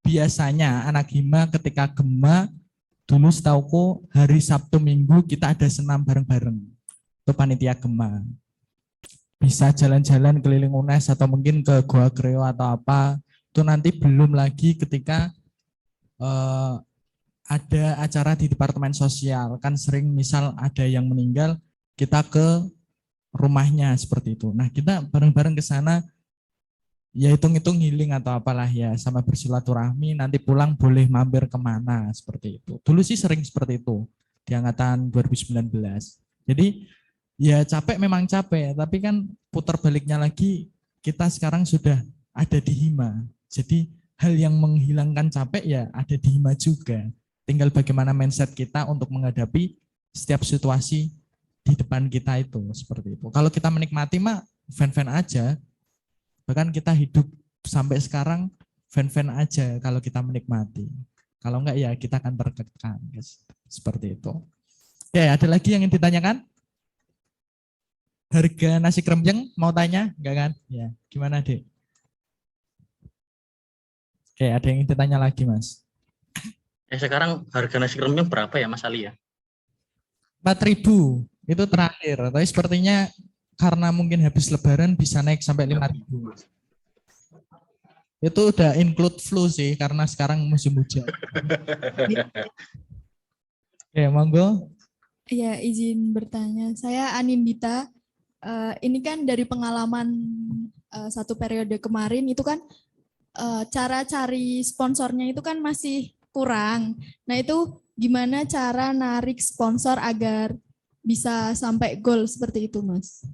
biasanya anak hima ketika gema, dulu setauku hari Sabtu Minggu kita ada senam bareng-bareng. Itu panitia gema. Bisa jalan-jalan keliling UNES atau mungkin ke Goa Kreo atau apa. Itu nanti belum lagi ketika ada acara di Departemen Sosial. Kan sering misal ada yang meninggal, kita ke rumahnya seperti itu. Nah kita bareng-bareng ke sana, ya hitung-hitung healing atau apalah ya, sama bersilaturahmi, nanti pulang boleh mampir kemana, seperti itu. Dulu sih sering seperti itu, di angkatan 2019. Jadi ya capek memang capek, tapi kan putar baliknya lagi, kita sekarang sudah ada di hima. Jadi hal yang menghilangkan capek ya ada di hima juga. Tinggal bagaimana mindset kita untuk menghadapi setiap situasi di depan kita itu, seperti itu. Kalau kita menikmati mah fan-fan aja. Bahkan kita hidup sampai sekarang fan-fan aja kalau kita menikmati. Kalau enggak ya kita akan tertekan. Seperti itu. Ya, ada lagi yang ingin ditanyakan? Harga nasi krempyeng mau tanya? Enggak kan? Ya, gimana Dek? Oke, ada yang ingin ditanya lagi Mas? Sekarang harga nasi krempyeng berapa ya Mas Ali ya? 4.000 itu terakhir. Tapi sepertinya karena mungkin habis lebaran bisa naik sampai 5.000. Itu udah include flu sih karena sekarang musim hujan. Oke, monggo. Ya, izin bertanya. Saya Anindita. Ini kan dari pengalaman satu periode kemarin itu kan cara cari sponsornya itu kan masih kurang. Nah, itu gimana cara narik sponsor agar bisa sampai goal seperti itu, Mas?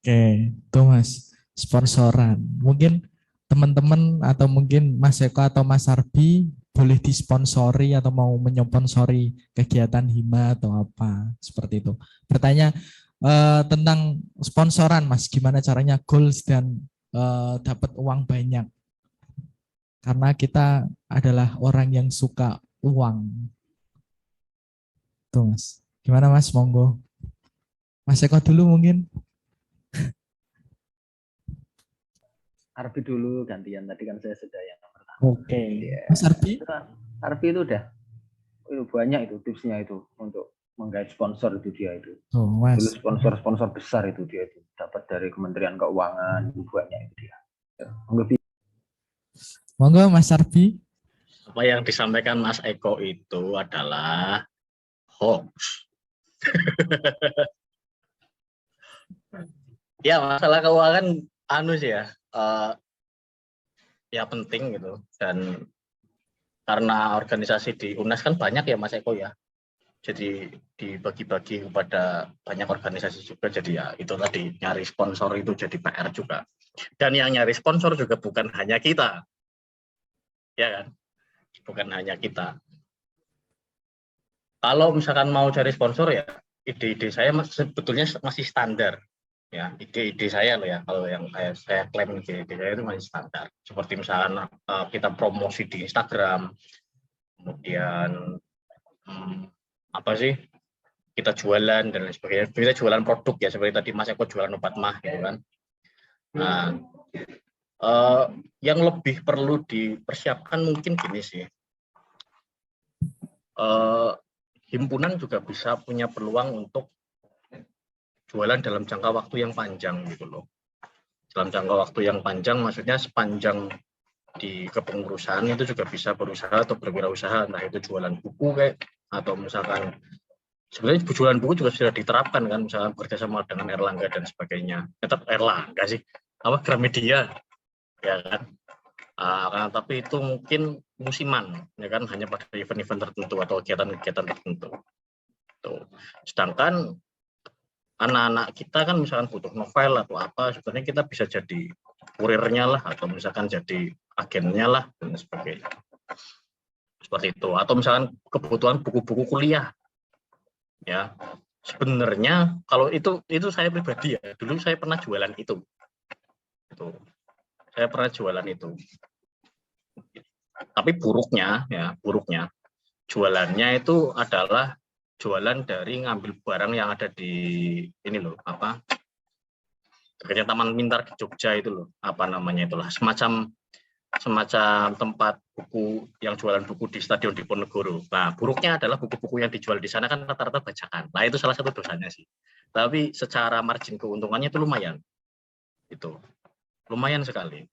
Oke, itu Mas. Sponsoran. Mungkin teman-teman atau mungkin Mas Eko atau Mas Arbi boleh disponsori atau mau menyponsori kegiatan Hima atau apa seperti itu. Bertanya tentang sponsoran, Mas. Gimana caranya goals dan dapat uang banyak? Karena kita adalah orang yang suka uang. Tuh, Mas. Gimana, Mas? Monggo. Mas Eko dulu mungkin. Arbi dulu gantian, tadi kan saya sudah yang pertama. Oke. Ya. Mas Arbi? Arbi itu udah banyak itu tipsnya itu untuk menggait sponsor itu dia itu. Oh, Mas. Dulu sponsor besar itu dia itu dapat dari Kementerian Keuangan, banyak itu dia. Monggo Mas Arbi. Apa yang disampaikan Mas Eko itu adalah hoax. Ya, masalah keuangan sih ya. Ya penting gitu, dan karena organisasi di UNAS kan banyak ya Mas Eko ya, jadi dibagi-bagi kepada banyak organisasi juga, jadi ya itu tadi nyari sponsor itu jadi PR juga, dan yang nyari sponsor juga bukan hanya kita, ya kan, bukan hanya kita. Kalau misalkan mau cari sponsor ya ide-ide saya sebetulnya masih standar. Ya, ide-ide saya loh ya, kalau yang saya klaim ide-ide saya itu masih standar. Seperti misalnya kita promosi di Instagram, kemudian apa sih, kita jualan dan lain sebagainya. Kita jualan produk ya, seperti tadi Mas Eko jualan obat mah gitu kan. Nah, yang lebih perlu dipersiapkan mungkin gini sih. Himpunan juga bisa punya peluang untuk jualan dalam jangka waktu yang panjang gitu loh. Dalam jangka waktu yang panjang maksudnya sepanjang di kepengurusan itu juga bisa berusaha atau berwirausaha, entah itu jualan buku kayak, atau misalkan sebenarnya jualan buku juga sudah diterapkan kan, misalkan bekerjasama dengan Erlangga dan sebagainya. Tetap Erlangga sih, apa Gramedia ya kan. Tapi itu mungkin musiman ya kan, hanya pada event-event tertentu atau kegiatan-kegiatan tertentu. Tuh. Sedangkan anak-anak kita kan misalkan butuh novel atau apa, sebenarnya kita bisa jadi kurirnya lah, atau misalkan jadi agennya lah dan sebagainya. Seperti itu. Atau misalkan kebutuhan buku-buku kuliah. Ya. Sebenarnya kalau itu saya pribadi ya, dulu saya pernah jualan itu. Saya pernah jualan itu. Tapi buruknya jualannya itu adalah jualan dari ngambil barang yang ada di ini loh, apa, dekat Taman Mintar di Jogja itu loh, apa namanya itulah, semacam tempat buku yang jualan buku di Stadion Diponegoro. Nah, buruknya adalah buku-buku yang dijual di sana kan rata-rata bajakan. Nah, itu salah satu dosanya sih. Tapi secara margin keuntungannya itu lumayan. Itu lumayan sekali.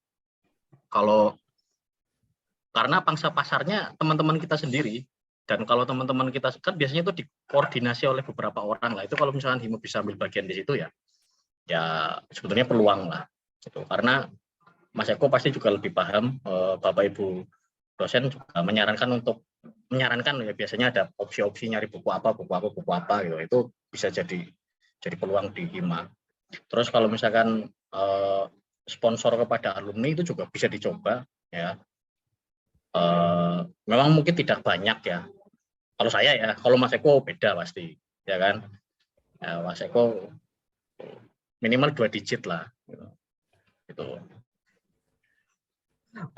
Karena pangsa pasarnya teman-teman kita sendiri. Dan kalau teman-teman kita kan biasanya itu dikoordinasi oleh beberapa orang lah. Itu kalau misalkan Hima bisa ambil bagian di situ ya sebetulnya peluang lah. Gitu. Karena Mas Eko pasti juga lebih paham, Bapak Ibu dosen juga menyarankan ya, biasanya ada opsi-opsi nyari buku apa gitu. Itu bisa jadi peluang di Hima. Terus kalau misalkan sponsor kepada alumni itu juga bisa dicoba ya. Memang mungkin tidak banyak ya. Kalau saya ya, kalau Mas Eko beda pasti, ya kan? Ya, Mas Eko minimal 2 digit lah, gitu.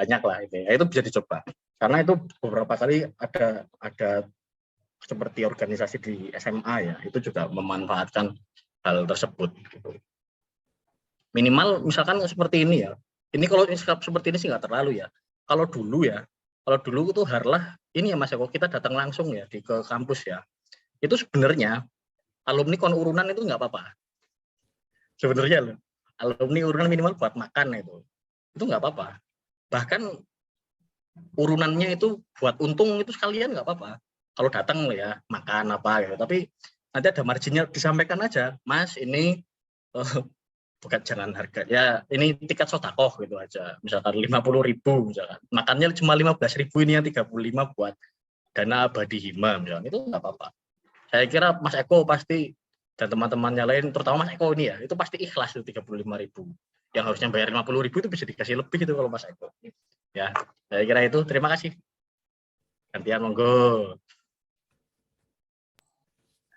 Banyak lah itu. Ya, itu bisa dicoba. Karena itu beberapa kali ada seperti organisasi di SMA ya, itu juga memanfaatkan hal tersebut. Gitu. Minimal misalkan seperti ini ya. Ini kalau seperti ini sih nggak terlalu ya. Kalau dulu itu harlah ini ya Mas Eko, kita datang langsung ya ke kampus ya. Itu sebenarnya alumni kon urunan itu nggak apa-apa. Sebenarnya loh. alumni urunan minimal buat makan itu nggak apa-apa. Bahkan urunannya itu buat untung itu sekalian nggak apa-apa. Kalau datang ya makan apa gitu. Tapi nanti ada marginnya, disampaikan aja, Mas ini bukan jangan harga ya, ini tiket sotakoh gitu aja, misalkan 50.000 misalkan, makannya cuma 15.000, ini yang 35 buat dana abadi hima misalkan, itu nggak apa-apa. Saya kira Mas Eko pasti dan teman-temannya lain, terutama Mas Eko ini ya, itu pasti ikhlas itu 35.000, yang harusnya bayar 50.000 itu bisa dikasih lebih itu kalau Mas Eko ya. Saya kira itu, terima kasih. Gantian monggo.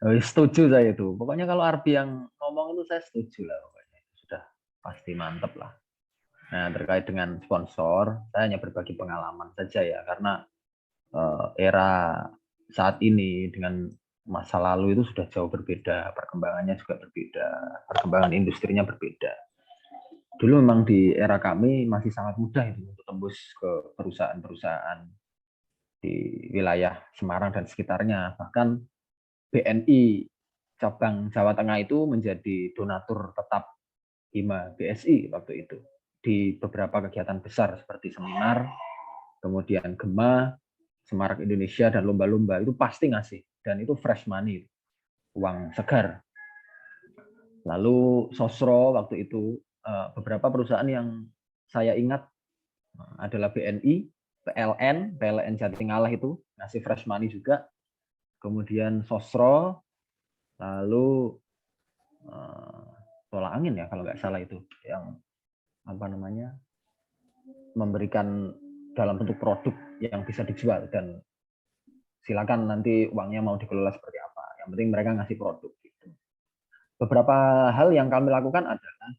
Setuju saya itu. Pokoknya kalau Arbi yang ngomong itu saya setuju lah. Pokoknya sudah pasti mantep lah. Nah, terkait dengan sponsor, saya hanya berbagi pengalaman saja ya, karena era saat ini dengan masa lalu itu sudah jauh berbeda, perkembangannya juga berbeda, perkembangan industrinya berbeda. Dulu memang di era kami masih sangat mudah itu untuk tembus ke perusahaan-perusahaan di wilayah Semarang dan sekitarnya. Bahkan BNI cabang Jawa Tengah itu menjadi donatur tetap Hima BSI waktu itu di beberapa kegiatan besar seperti seminar, kemudian Gema, Semarak Indonesia, dan lomba-lomba itu pasti ngasih, dan itu fresh money, uang segar. Lalu Sosro waktu itu beberapa perusahaan yang saya ingat adalah BNI, PLN Jatingalah itu ngasih fresh money juga. Kemudian Sosro, lalu Tolak Angin ya kalau nggak salah itu, yang apa namanya, memberikan dalam bentuk produk yang bisa dijual, dan silakan nanti uangnya mau dikelola seperti apa. Yang penting mereka ngasih produk. Gitu. Beberapa hal yang kami lakukan adalah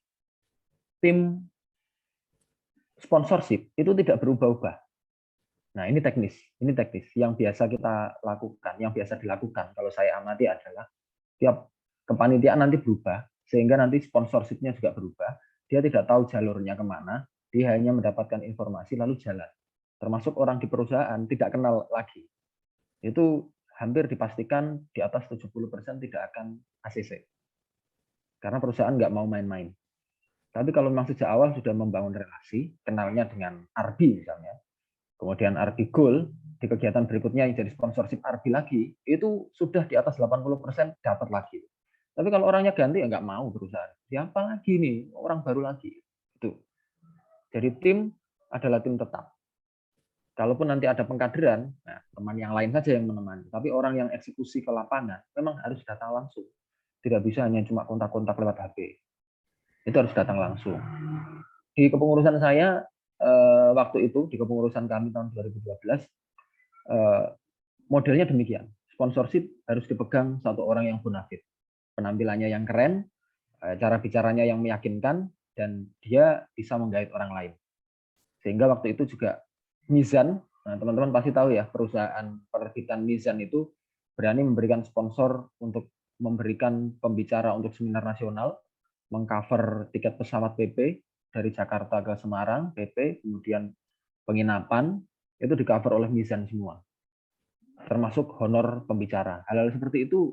tim sponsorship itu tidak berubah-ubah. Nah, ini teknis. Yang biasa kita lakukan, yang biasa dilakukan kalau saya amati adalah tiap kepanitiaan nanti berubah, sehingga nanti sponsorship-nya juga berubah. Dia tidak tahu jalurnya kemana, dia hanya mendapatkan informasi lalu jalan. Termasuk orang di perusahaan tidak kenal lagi. Itu hampir dipastikan di atas 70% tidak akan ACC. Karena perusahaan nggak mau main-main. Tapi kalau memang sejak awal sudah membangun relasi, kenalnya dengan Arbi misalnya, kemudian Arbi Gold, di kegiatan berikutnya yang jadi sponsorship Arbi lagi, itu sudah di atas 80% dapat lagi. Tapi kalau orangnya ganti ya nggak mau perusahaan. Siapa lagi nih, orang baru lagi. Itu. Jadi tim adalah tim tetap. Kalaupun nanti ada pengkaderan, nah, teman yang lain saja yang menemani. Tapi orang yang eksekusi ke lapangan memang harus datang langsung. Tidak bisa hanya cuma kontak-kontak lewat HP. Itu harus datang langsung. Di kepengurusan saya waktu itu, di kepengurusan kami tahun 2012, modelnya demikian. Sponsorship harus dipegang satu orang yang bonafit. Penampilannya yang keren, cara bicaranya yang meyakinkan, dan dia bisa menggait orang lain. Sehingga waktu itu juga Mizan, nah teman-teman pasti tahu ya, perusahaan penerbitan Mizan itu berani memberikan sponsor untuk memberikan pembicara untuk seminar nasional, mengcover tiket pesawat PP dari Jakarta ke Semarang, PP, kemudian penginapan, itu di-cover oleh Mizan semua. Termasuk honor pembicara. Hal-hal seperti itu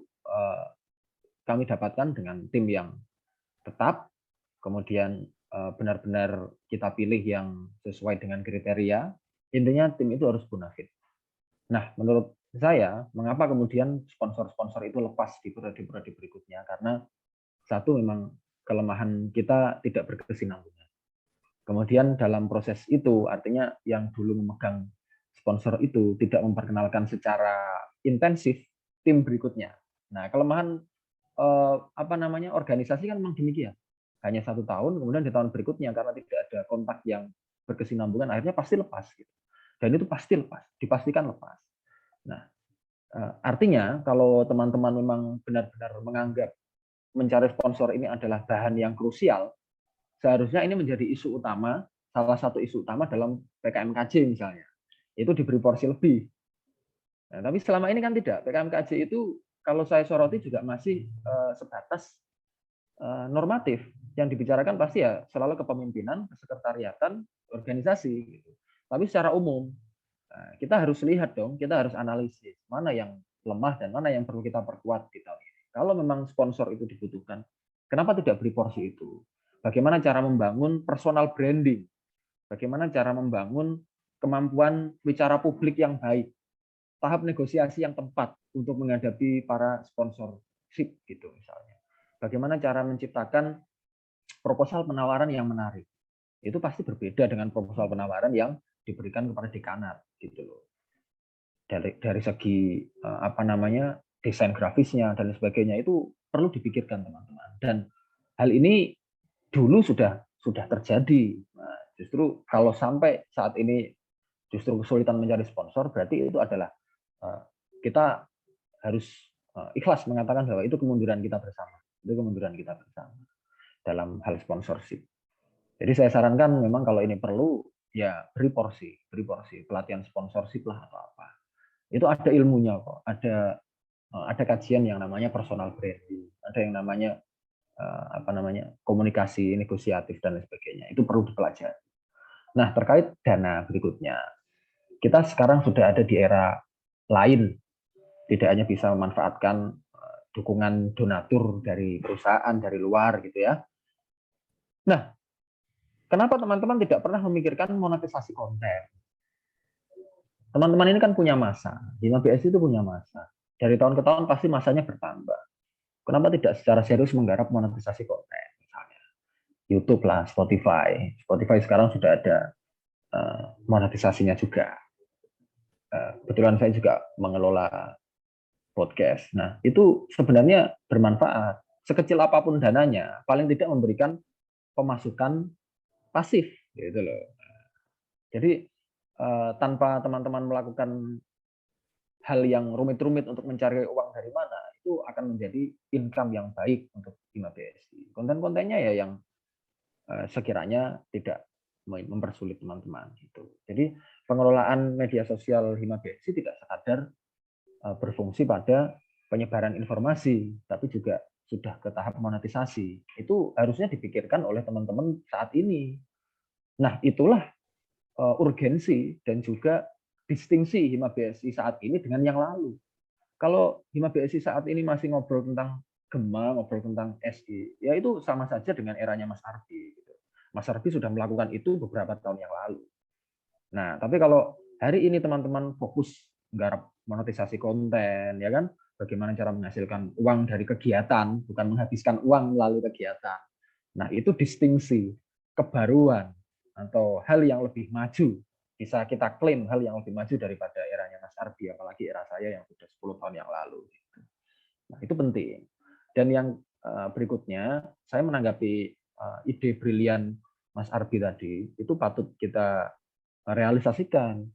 kami dapatkan dengan tim yang tetap, kemudian benar-benar kita pilih yang sesuai dengan kriteria. Intinya tim itu harus bonafit. Nah, menurut saya, mengapa kemudian sponsor-sponsor itu lepas di periode-periode berikutnya? Karena satu, memang kelemahan kita tidak berkesinambungan. Kemudian dalam proses itu, artinya yang dulu memegang sponsor itu tidak memperkenalkan secara intensif tim berikutnya. Nah, kelemahan organisasi kan memang demikian. Hanya 1 tahun, kemudian di tahun berikutnya karena tidak ada kontak yang berkesinambungan, akhirnya pasti lepas. Gitu. Dan itu pasti lepas, dipastikan lepas. Nah, artinya kalau teman-teman memang benar-benar menganggap mencari sponsor ini adalah bahan yang krusial, seharusnya ini menjadi isu utama, salah satu isu utama dalam PKMKJ misalnya. Itu diberi porsi lebih. Nah, tapi selama ini kan tidak. PKMKJ itu kalau saya soroti juga masih sebatas normatif. Yang dibicarakan pasti ya selalu kepemimpinan, kesekretariatan, organisasi. Gitu. Tapi secara umum, kita harus lihat dong, kita harus analisis mana yang lemah dan mana yang perlu kita perkuat di tahun ini. Kalau memang sponsor itu dibutuhkan, kenapa tidak beri porsi itu? bagaimana cara membangun personal branding, bagaimana cara membangun kemampuan bicara publik yang baik, tahap negosiasi yang tepat untuk menghadapi para sponsorship gitu misalnya. Bagaimana cara menciptakan proposal penawaran yang menarik. Itu pasti berbeda dengan proposal penawaran yang diberikan kepada dekanat gitu loh. Dari segi desain grafisnya dan sebagainya itu perlu dipikirkan teman-teman. Dan hal ini dulu sudah terjadi. Nah, justru kalau sampai saat ini justru kesulitan mencari sponsor, berarti itu adalah kita harus ikhlas mengatakan bahwa itu kemunduran kita bersama. Itu kemunduran kita bersama dalam hal sponsorship. Jadi saya sarankan memang kalau ini perlu, ya beri porsi, pelatihan sponsorship lah atau apa. Itu ada ilmunya kok, ada kajian yang namanya personal branding, ada yang namanya komunikasi negosiatif dan lain sebagainya. Itu perlu dipelajari. Nah, terkait dana berikutnya, kita sekarang sudah ada di era lain, tidak hanya bisa memanfaatkan dukungan donatur dari perusahaan dari luar gitu ya. Nah, kenapa teman-teman tidak pernah memikirkan monetisasi konten? Teman-teman ini kan punya masa, Hima BSI itu punya masa. Dari tahun ke tahun pasti masanya bertambah. Kenapa tidak secara serius menggarap monetisasi konten? Misalnya YouTube lah, Spotify. Spotify sekarang sudah ada monetisasinya juga. Kebetulan saya juga mengelola podcast. Nah, itu sebenarnya bermanfaat. Sekecil apapun dananya, paling tidak memberikan pemasukan pasif, gitu loh. Jadi tanpa teman-teman melakukan hal yang rumit-rumit untuk mencari uang dari mana, itu akan menjadi income yang baik untuk Hima BSI. Konten-kontennya ya yang sekiranya tidak mempersulit teman-teman. Gitu. Jadi pengelolaan media sosial Hima BSI tidak sekadar berfungsi pada penyebaran informasi, tapi juga sudah ke tahap monetisasi. Itu harusnya dipikirkan oleh teman-teman saat ini. Nah, itulah urgensi dan juga distingsi Hima BSI saat ini dengan yang lalu. Kalau Hima BSI saat ini masih ngobrol tentang Gema, ngobrol tentang SI, ya itu sama saja dengan eranya Mas Arbi. Gitu. Mas Arbi sudah melakukan itu beberapa tahun yang lalu. Nah, tapi kalau hari ini teman-teman fokus menggarap monetisasi konten, ya kan? Bagaimana cara menghasilkan uang dari kegiatan, bukan menghabiskan uang melalui kegiatan. Nah, itu distingsi, kebaruan, atau hal yang lebih maju. Bisa kita klaim hal yang lebih maju daripada eranya Mas Arbi, apalagi era saya yang sudah 10 tahun yang lalu. Nah, itu penting. Dan yang berikutnya, saya menanggapi ide brilian Mas Arbi tadi, itu patut kita realisasikan.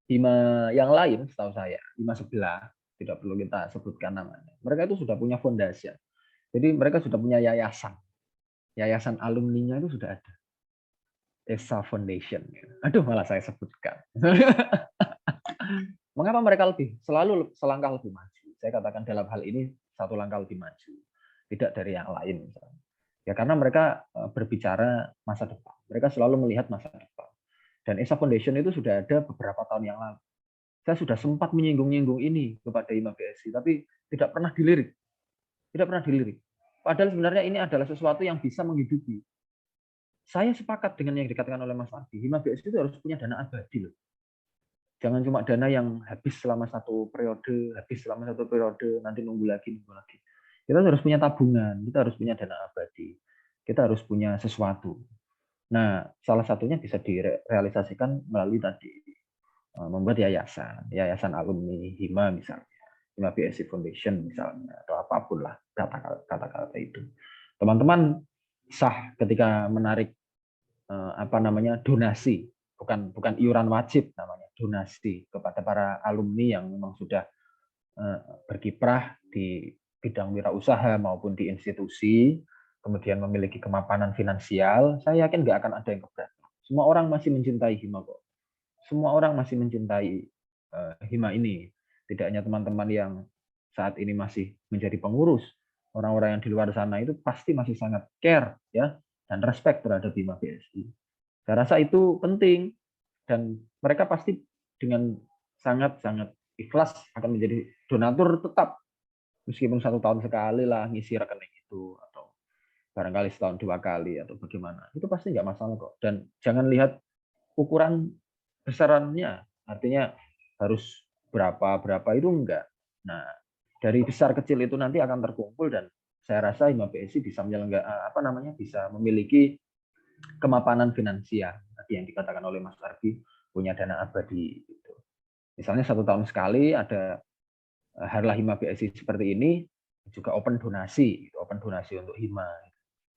Hima yang lain, setahu saya, Hima sebelah, tidak perlu kita sebutkan namanya. Mereka itu sudah punya fondasi. Jadi mereka sudah punya yayasan. Yayasan alumninya itu sudah ada. ESA Foundation. Aduh, malah saya sebutkan. Mengapa mereka selalu selangkah lebih maju? Saya katakan dalam hal ini satu langkah lebih maju. Tidak dari yang lain. Misalnya. Ya karena mereka berbicara masa depan. Mereka selalu melihat masa depan. Dan ESA Foundation itu sudah ada beberapa tahun yang lalu. Saya sudah sempat menyinggung-nyinggung ini kepada Hima BSI, tapi tidak pernah dilirik. Tidak pernah dilirik. Padahal sebenarnya ini adalah sesuatu yang bisa menghidupi. Saya sepakat dengan yang dikatakan oleh Mas Ardi. Hima BSI itu harus punya dana abadi loh. Jangan cuma dana yang habis selama satu periode, nanti nunggu lagi. Kita harus punya tabungan, kita harus punya dana abadi, kita harus punya sesuatu. Nah, salah satunya bisa direalisasikan melalui tadi membuat yayasan alumni Hima misalnya, Hima BSI Foundation misalnya, atau apapun lah kata-kata itu. Teman-teman sah ketika menarik donasi, bukan iuran wajib namanya, donasi kepada para alumni yang memang sudah berkiprah di bidang wirausaha maupun di institusi, kemudian memiliki kemapanan finansial. Saya yakin nggak akan ada yang keberatan. Semua orang masih mencintai Hima kok. Semua orang masih mencintai Hima ini. Tidak hanya teman-teman yang saat ini masih menjadi pengurus, orang-orang yang di luar sana itu pasti masih sangat care ya dan respect terhadap Hima BSI. Saya rasa itu penting dan mereka pasti dengan sangat-sangat ikhlas akan menjadi donatur tetap meskipun 1 tahun sekali lah ngisi rekening itu atau barangkali setahun 2 kali atau bagaimana, itu pasti nggak masalah kok. Dan jangan lihat ukuran besarannya, artinya harus berapa itu enggak. Nah, dari besar kecil itu nanti akan terkumpul dan saya rasa Hima BSI bisa bisa memiliki kemapanan finansial tadi yang dikatakan oleh Mas Arbi, punya dana abadi gitu. Misalnya 1 tahun sekali ada Harlah Hima BSI seperti ini, juga open donasi untuk Hima,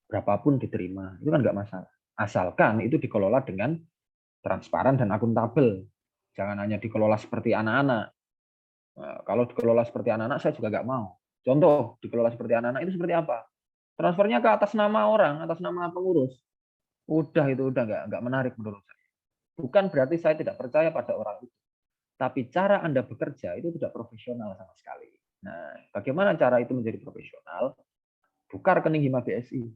berapapun diterima, itu kan nggak masalah. Asalkan itu dikelola dengan transparan dan akuntabel, jangan hanya dikelola seperti anak-anak. Nah, kalau dikelola seperti anak-anak saya juga nggak mau. Contoh, dikelola seperti anak-anak itu seperti apa? Transfernya ke atas nama orang, atas nama pengurus. Itu udah nggak menarik menurut saya. Bukan berarti saya tidak percaya pada orang itu, tapi cara Anda bekerja itu tidak profesional sama sekali. Nah, bagaimana cara itu menjadi profesional? Buka rekening Hima BSI.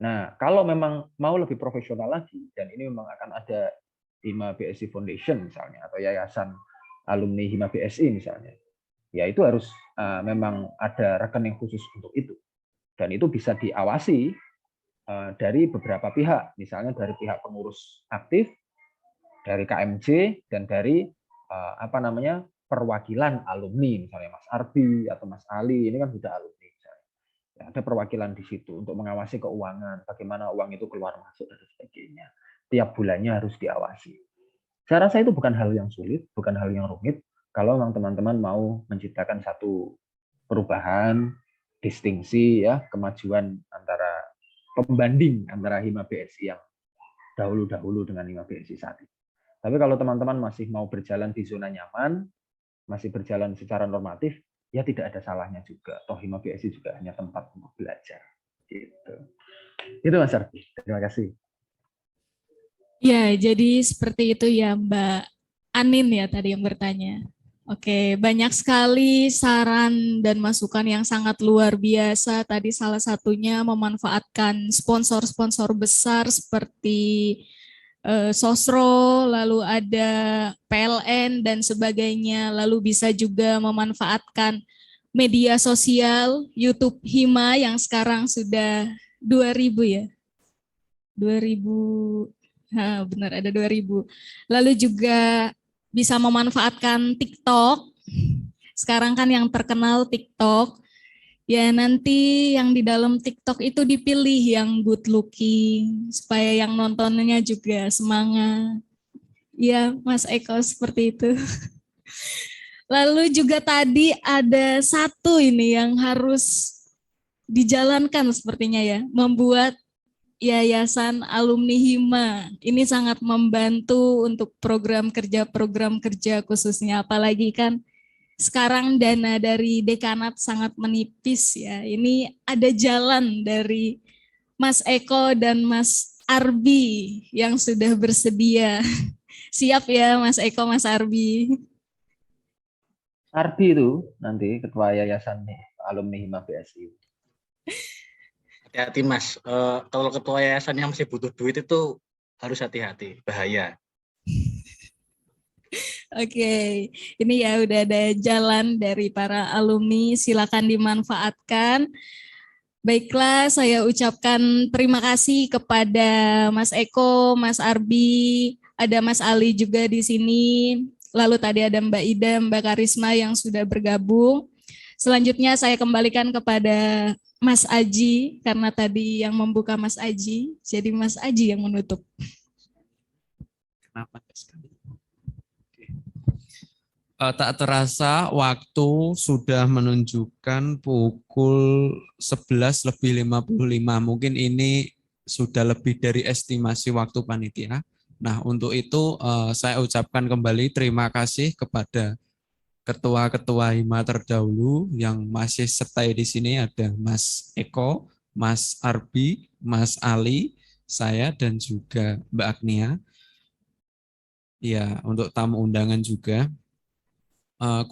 Nah, kalau memang mau lebih profesional lagi, dan ini memang akan ada Hima BSI Foundation misalnya, atau yayasan alumni Hima BSI misalnya, ya itu harus memang ada rekening khusus untuk itu. Dan itu bisa diawasi dari beberapa pihak, misalnya dari pihak pengurus aktif, dari KMJ, dan dari perwakilan alumni, misalnya Mas Arbi atau Mas Ali, ini kan sudah alumni. Misalnya. Ya, ada perwakilan di situ untuk mengawasi keuangan, bagaimana uang itu keluar masuk dan sebagainya. Tiap bulannya harus diawasi. Saya rasa itu bukan hal yang sulit, bukan hal yang rumit, kalau memang teman-teman mau menciptakan satu perubahan, distingsi, ya, kemajuan antara pembanding antara Hima BSI yang dahulu-dahulu dengan Hima BSI saat ini. Tapi kalau teman-teman masih mau berjalan di zona nyaman, masih berjalan secara normatif, ya tidak ada salahnya juga. Toh Hima BSI juga hanya tempat untuk belajar. Gitu. Itu Mas Arfi. Terima kasih. Ya, jadi seperti itu ya Mbak Anin ya tadi yang bertanya. Oke, banyak sekali saran dan masukan yang sangat luar biasa. Tadi salah satunya memanfaatkan sponsor-sponsor besar seperti Sosro, lalu ada PLN dan sebagainya. Lalu bisa juga memanfaatkan media sosial, YouTube Hima yang sekarang sudah 2000 ya. 2000, benar ada 2000. Lalu juga bisa memanfaatkan TikTok. Sekarang kan yang terkenal TikTok. Ya nanti yang di dalam TikTok itu dipilih yang good looking supaya yang nontonnya juga semangat. Ya Mas Eko seperti itu. Lalu juga tadi ada satu ini yang harus dijalankan sepertinya ya, membuat Yayasan Alumni Hima. Ini sangat membantu untuk program kerja khususnya, apalagi kan sekarang dana dari dekanat sangat menipis ya. Ini ada jalan dari Mas Eko dan Mas Arbi yang sudah bersedia. Siap ya Mas Eko, Mas Arbi. Arbi itu nanti ketua yayasan alumni Hima BSI. Hati-hati Mas, kalau ketua yayasan yang masih butuh duit itu harus hati-hati, bahaya. Oke, ini ya udah ada jalan dari para alumni, silakan dimanfaatkan. Baiklah, saya ucapkan terima kasih kepada Mas Eko, Mas Arbi, ada Mas Ali juga di sini. Lalu tadi ada Mbak Ida, Mbak Karisma yang sudah bergabung. Selanjutnya saya kembalikan kepada Mas Aji, karena tadi yang membuka Mas Aji, jadi Mas Aji yang menutup. Kenapa sekali? Tak terasa waktu sudah menunjukkan pukul 11:55. Mungkin ini sudah lebih dari estimasi waktu panitia. Nah, untuk itu saya ucapkan kembali terima kasih kepada ketua-ketua Hima terdahulu yang masih stay di sini, ada Mas Eko, Mas Arbi, Mas Ali, saya dan juga Mbak Agnia. Ya, untuk tamu undangan juga.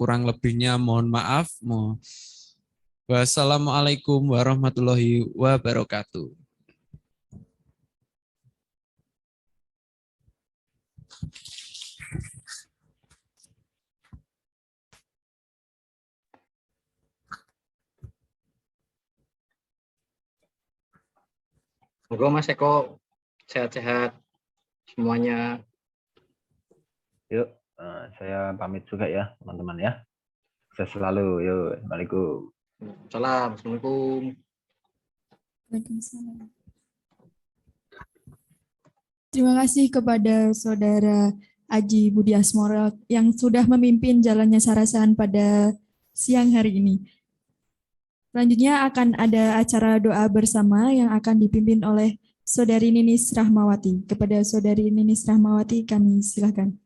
Kurang lebihnya mohon maaf. Wassalamualaikum warahmatullahi wabarakatuh. Monggo Mas Eko sehat-sehat semuanya. Yuk, saya pamit juga ya teman-teman ya. Sukses selalu. Yuk, Assalamualaikum. Salam, Assalamualaikum. Waalaikumsalam. Terima kasih kepada Saudara Aji Budi Asmoro yang sudah memimpin jalannya Sarasan pada siang hari ini. Selanjutnya akan ada acara doa bersama yang akan dipimpin oleh Saudari Ninis Rahmawati. Kepada Saudari Ninis Rahmawati kami silakan.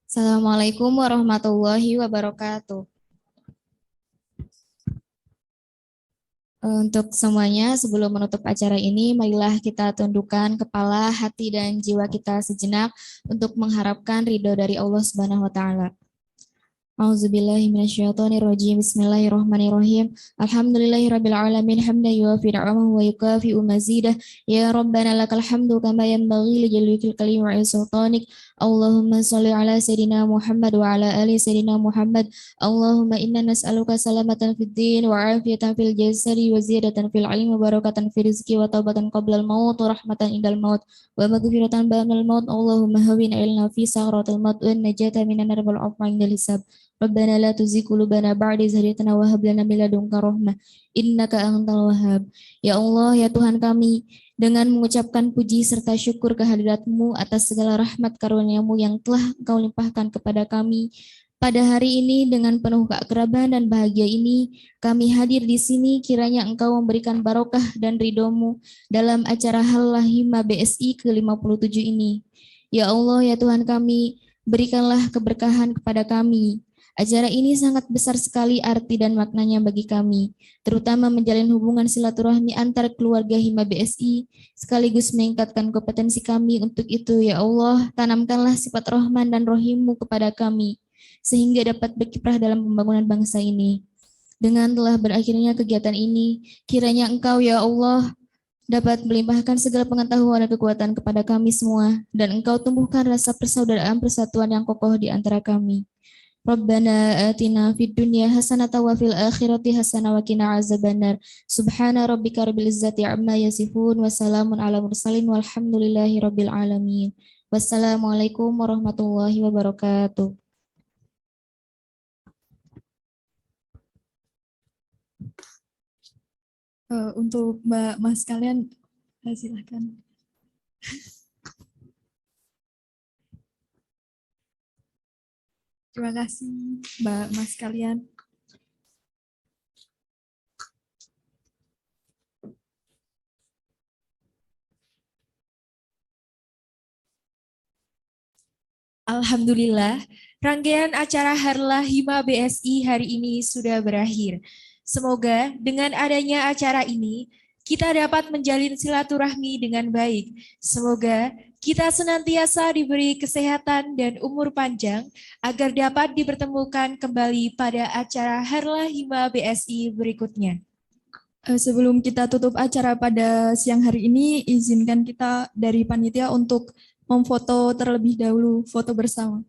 Assalamualaikum warahmatullahi wabarakatuh. Untuk semuanya, sebelum menutup acara ini, marilah kita tundukkan kepala, hati, dan jiwa kita sejenak untuk mengharapkan ridho dari Allah Subhanahu wa Ta'ala. A'udzubillahi minasyaitonirrajim. Bismillahirrahmanirrahim. Alhamdulillahirabbil alamin hamdan yuwafi ni'amahu wa yukafi'u mazidah. Ya Rabbana lakal hamdu kama yanbaghi li jallikil kalim wa sultanik. Allahumma shalli ala sayidina Muhammad wa ala ali sayidina Muhammad. Allahumma inna nas'aluka salamatan fid din wa afiyatan fil jasadi wa ziyadatan fil ilmi wa barakatan fil rizqi wa taubatan qabla al maut wa rahmatan indal maut wa maghfiratan ba'dal maut. Allahumma hawwin 'alaina fi sakratil maut wa najata minan nar wal 'afwa 'indal hisab. Rabbana la tuzigh qulubana ba'da idh hadaytana wa hab lana min ladunka rahmah innaka antal wahhab. Ya Allah, ya Tuhan kami, dengan mengucapkan puji serta syukur kehadirat-Mu atas segala rahmat karunia-Mu yang telah Engkau limpahkan kepada kami. Pada hari ini dengan penuh keakraban dan bahagia ini, kami hadir di sini kiranya Engkau memberikan barokah dan ridho-Mu dalam acara Halal Hima BSI ke-57 ini. Ya Allah, ya Tuhan kami, berikanlah keberkahan kepada kami. Acara ini sangat besar sekali arti dan maknanya bagi kami, terutama menjalin hubungan silaturahmi antar keluarga Hima BSI, sekaligus meningkatkan kompetensi kami untuk itu. Ya Allah, tanamkanlah sifat Rahman dan Rahim-Mu kepada kami, sehingga dapat berkiprah dalam pembangunan bangsa ini. Dengan telah berakhirnya kegiatan ini, kiranya Engkau, ya Allah, dapat melimpahkan segala pengetahuan dan kekuatan kepada kami semua, dan Engkau tumbuhkan rasa persaudaraan persatuan yang kokoh di antara kami. Rabbana atina fid dunya hasanatan wa fil akhirati hasanah wa qina azabannar. Subhana rabbika rabbil izzati amma yasifun wa salamun ala mursalin walhamdulillahi rabbil alamin. Wassalamualaikum warahmatullahi wabarakatuh. Untuk Mbak Mas kalian silakan. Terima kasih Mbak Mas kalian. Alhamdulillah, rangkaian acara Harlah Hima BSI hari ini sudah berakhir. Semoga dengan adanya acara ini, kita dapat menjalin silaturahmi dengan baik. Semoga kita senantiasa diberi kesehatan dan umur panjang agar dapat dipertemukan kembali pada acara Harlah Hima BSI berikutnya. Sebelum kita tutup acara pada siang hari ini, izinkan kita dari panitia untuk memfoto terlebih dahulu, foto bersama.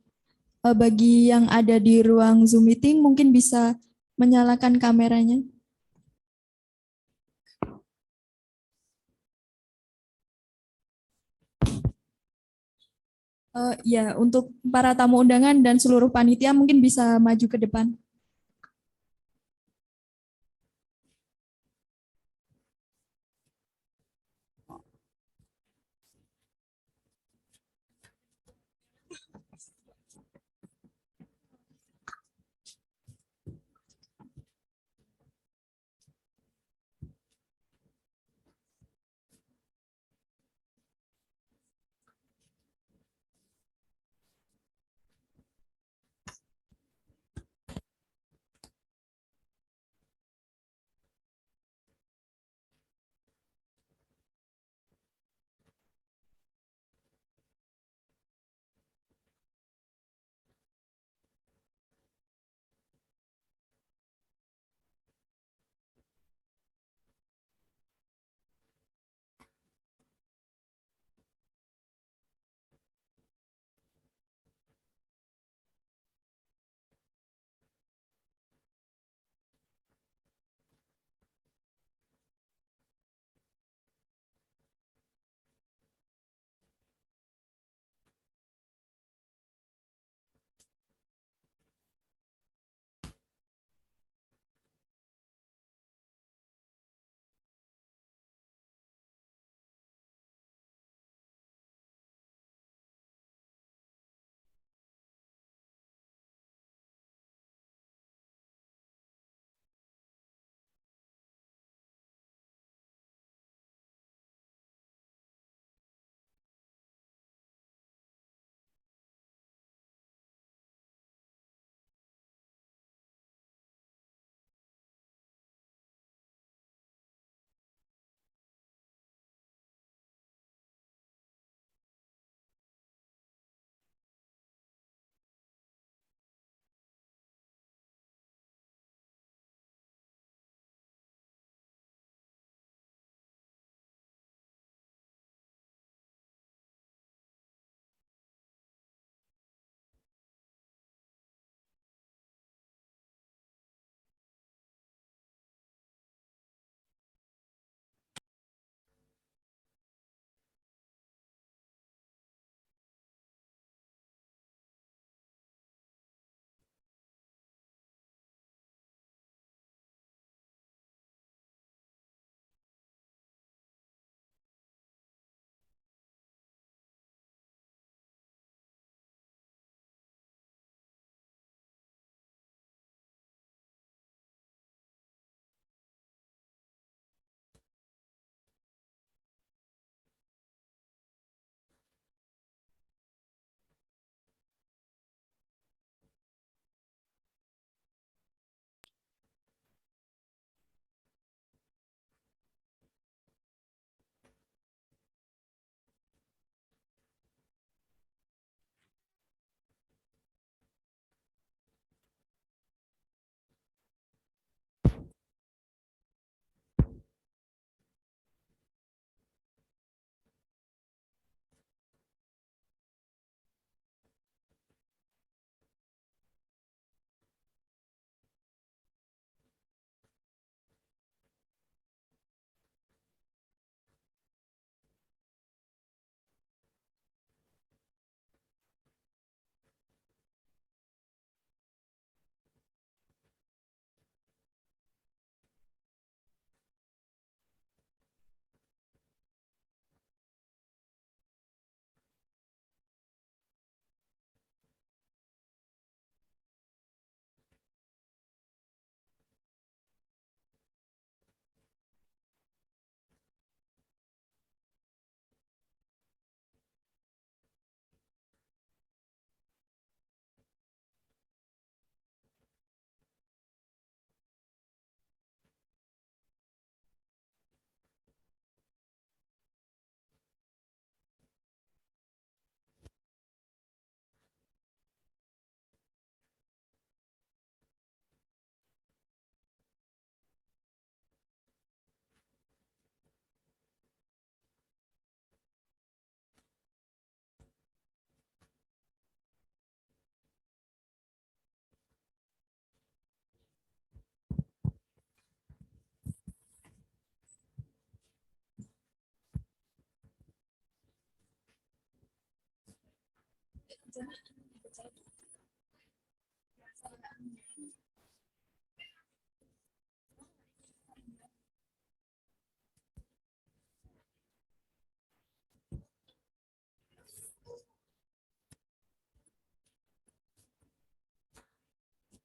Bagi yang ada di ruang Zoom meeting, mungkin bisa menyalakan kameranya. Ya, untuk para tamu undangan dan seluruh panitia mungkin bisa maju ke depan.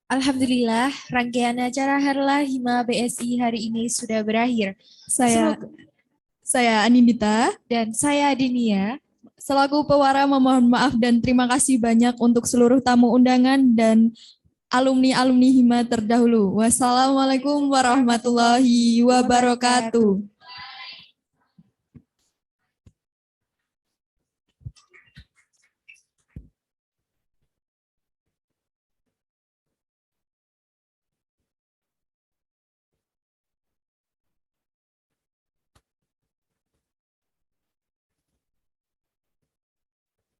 Alhamdulillah, rangkaian acara Harlah Hima BSI hari ini sudah berakhir. Saya Semoga- saya Anindita. dan saya Dinia. Selaku pewara memohon maaf dan terima kasih banyak untuk seluruh tamu undangan dan alumni-alumni Hima terdahulu. Wassalamualaikum warahmatullahi wabarakatuh.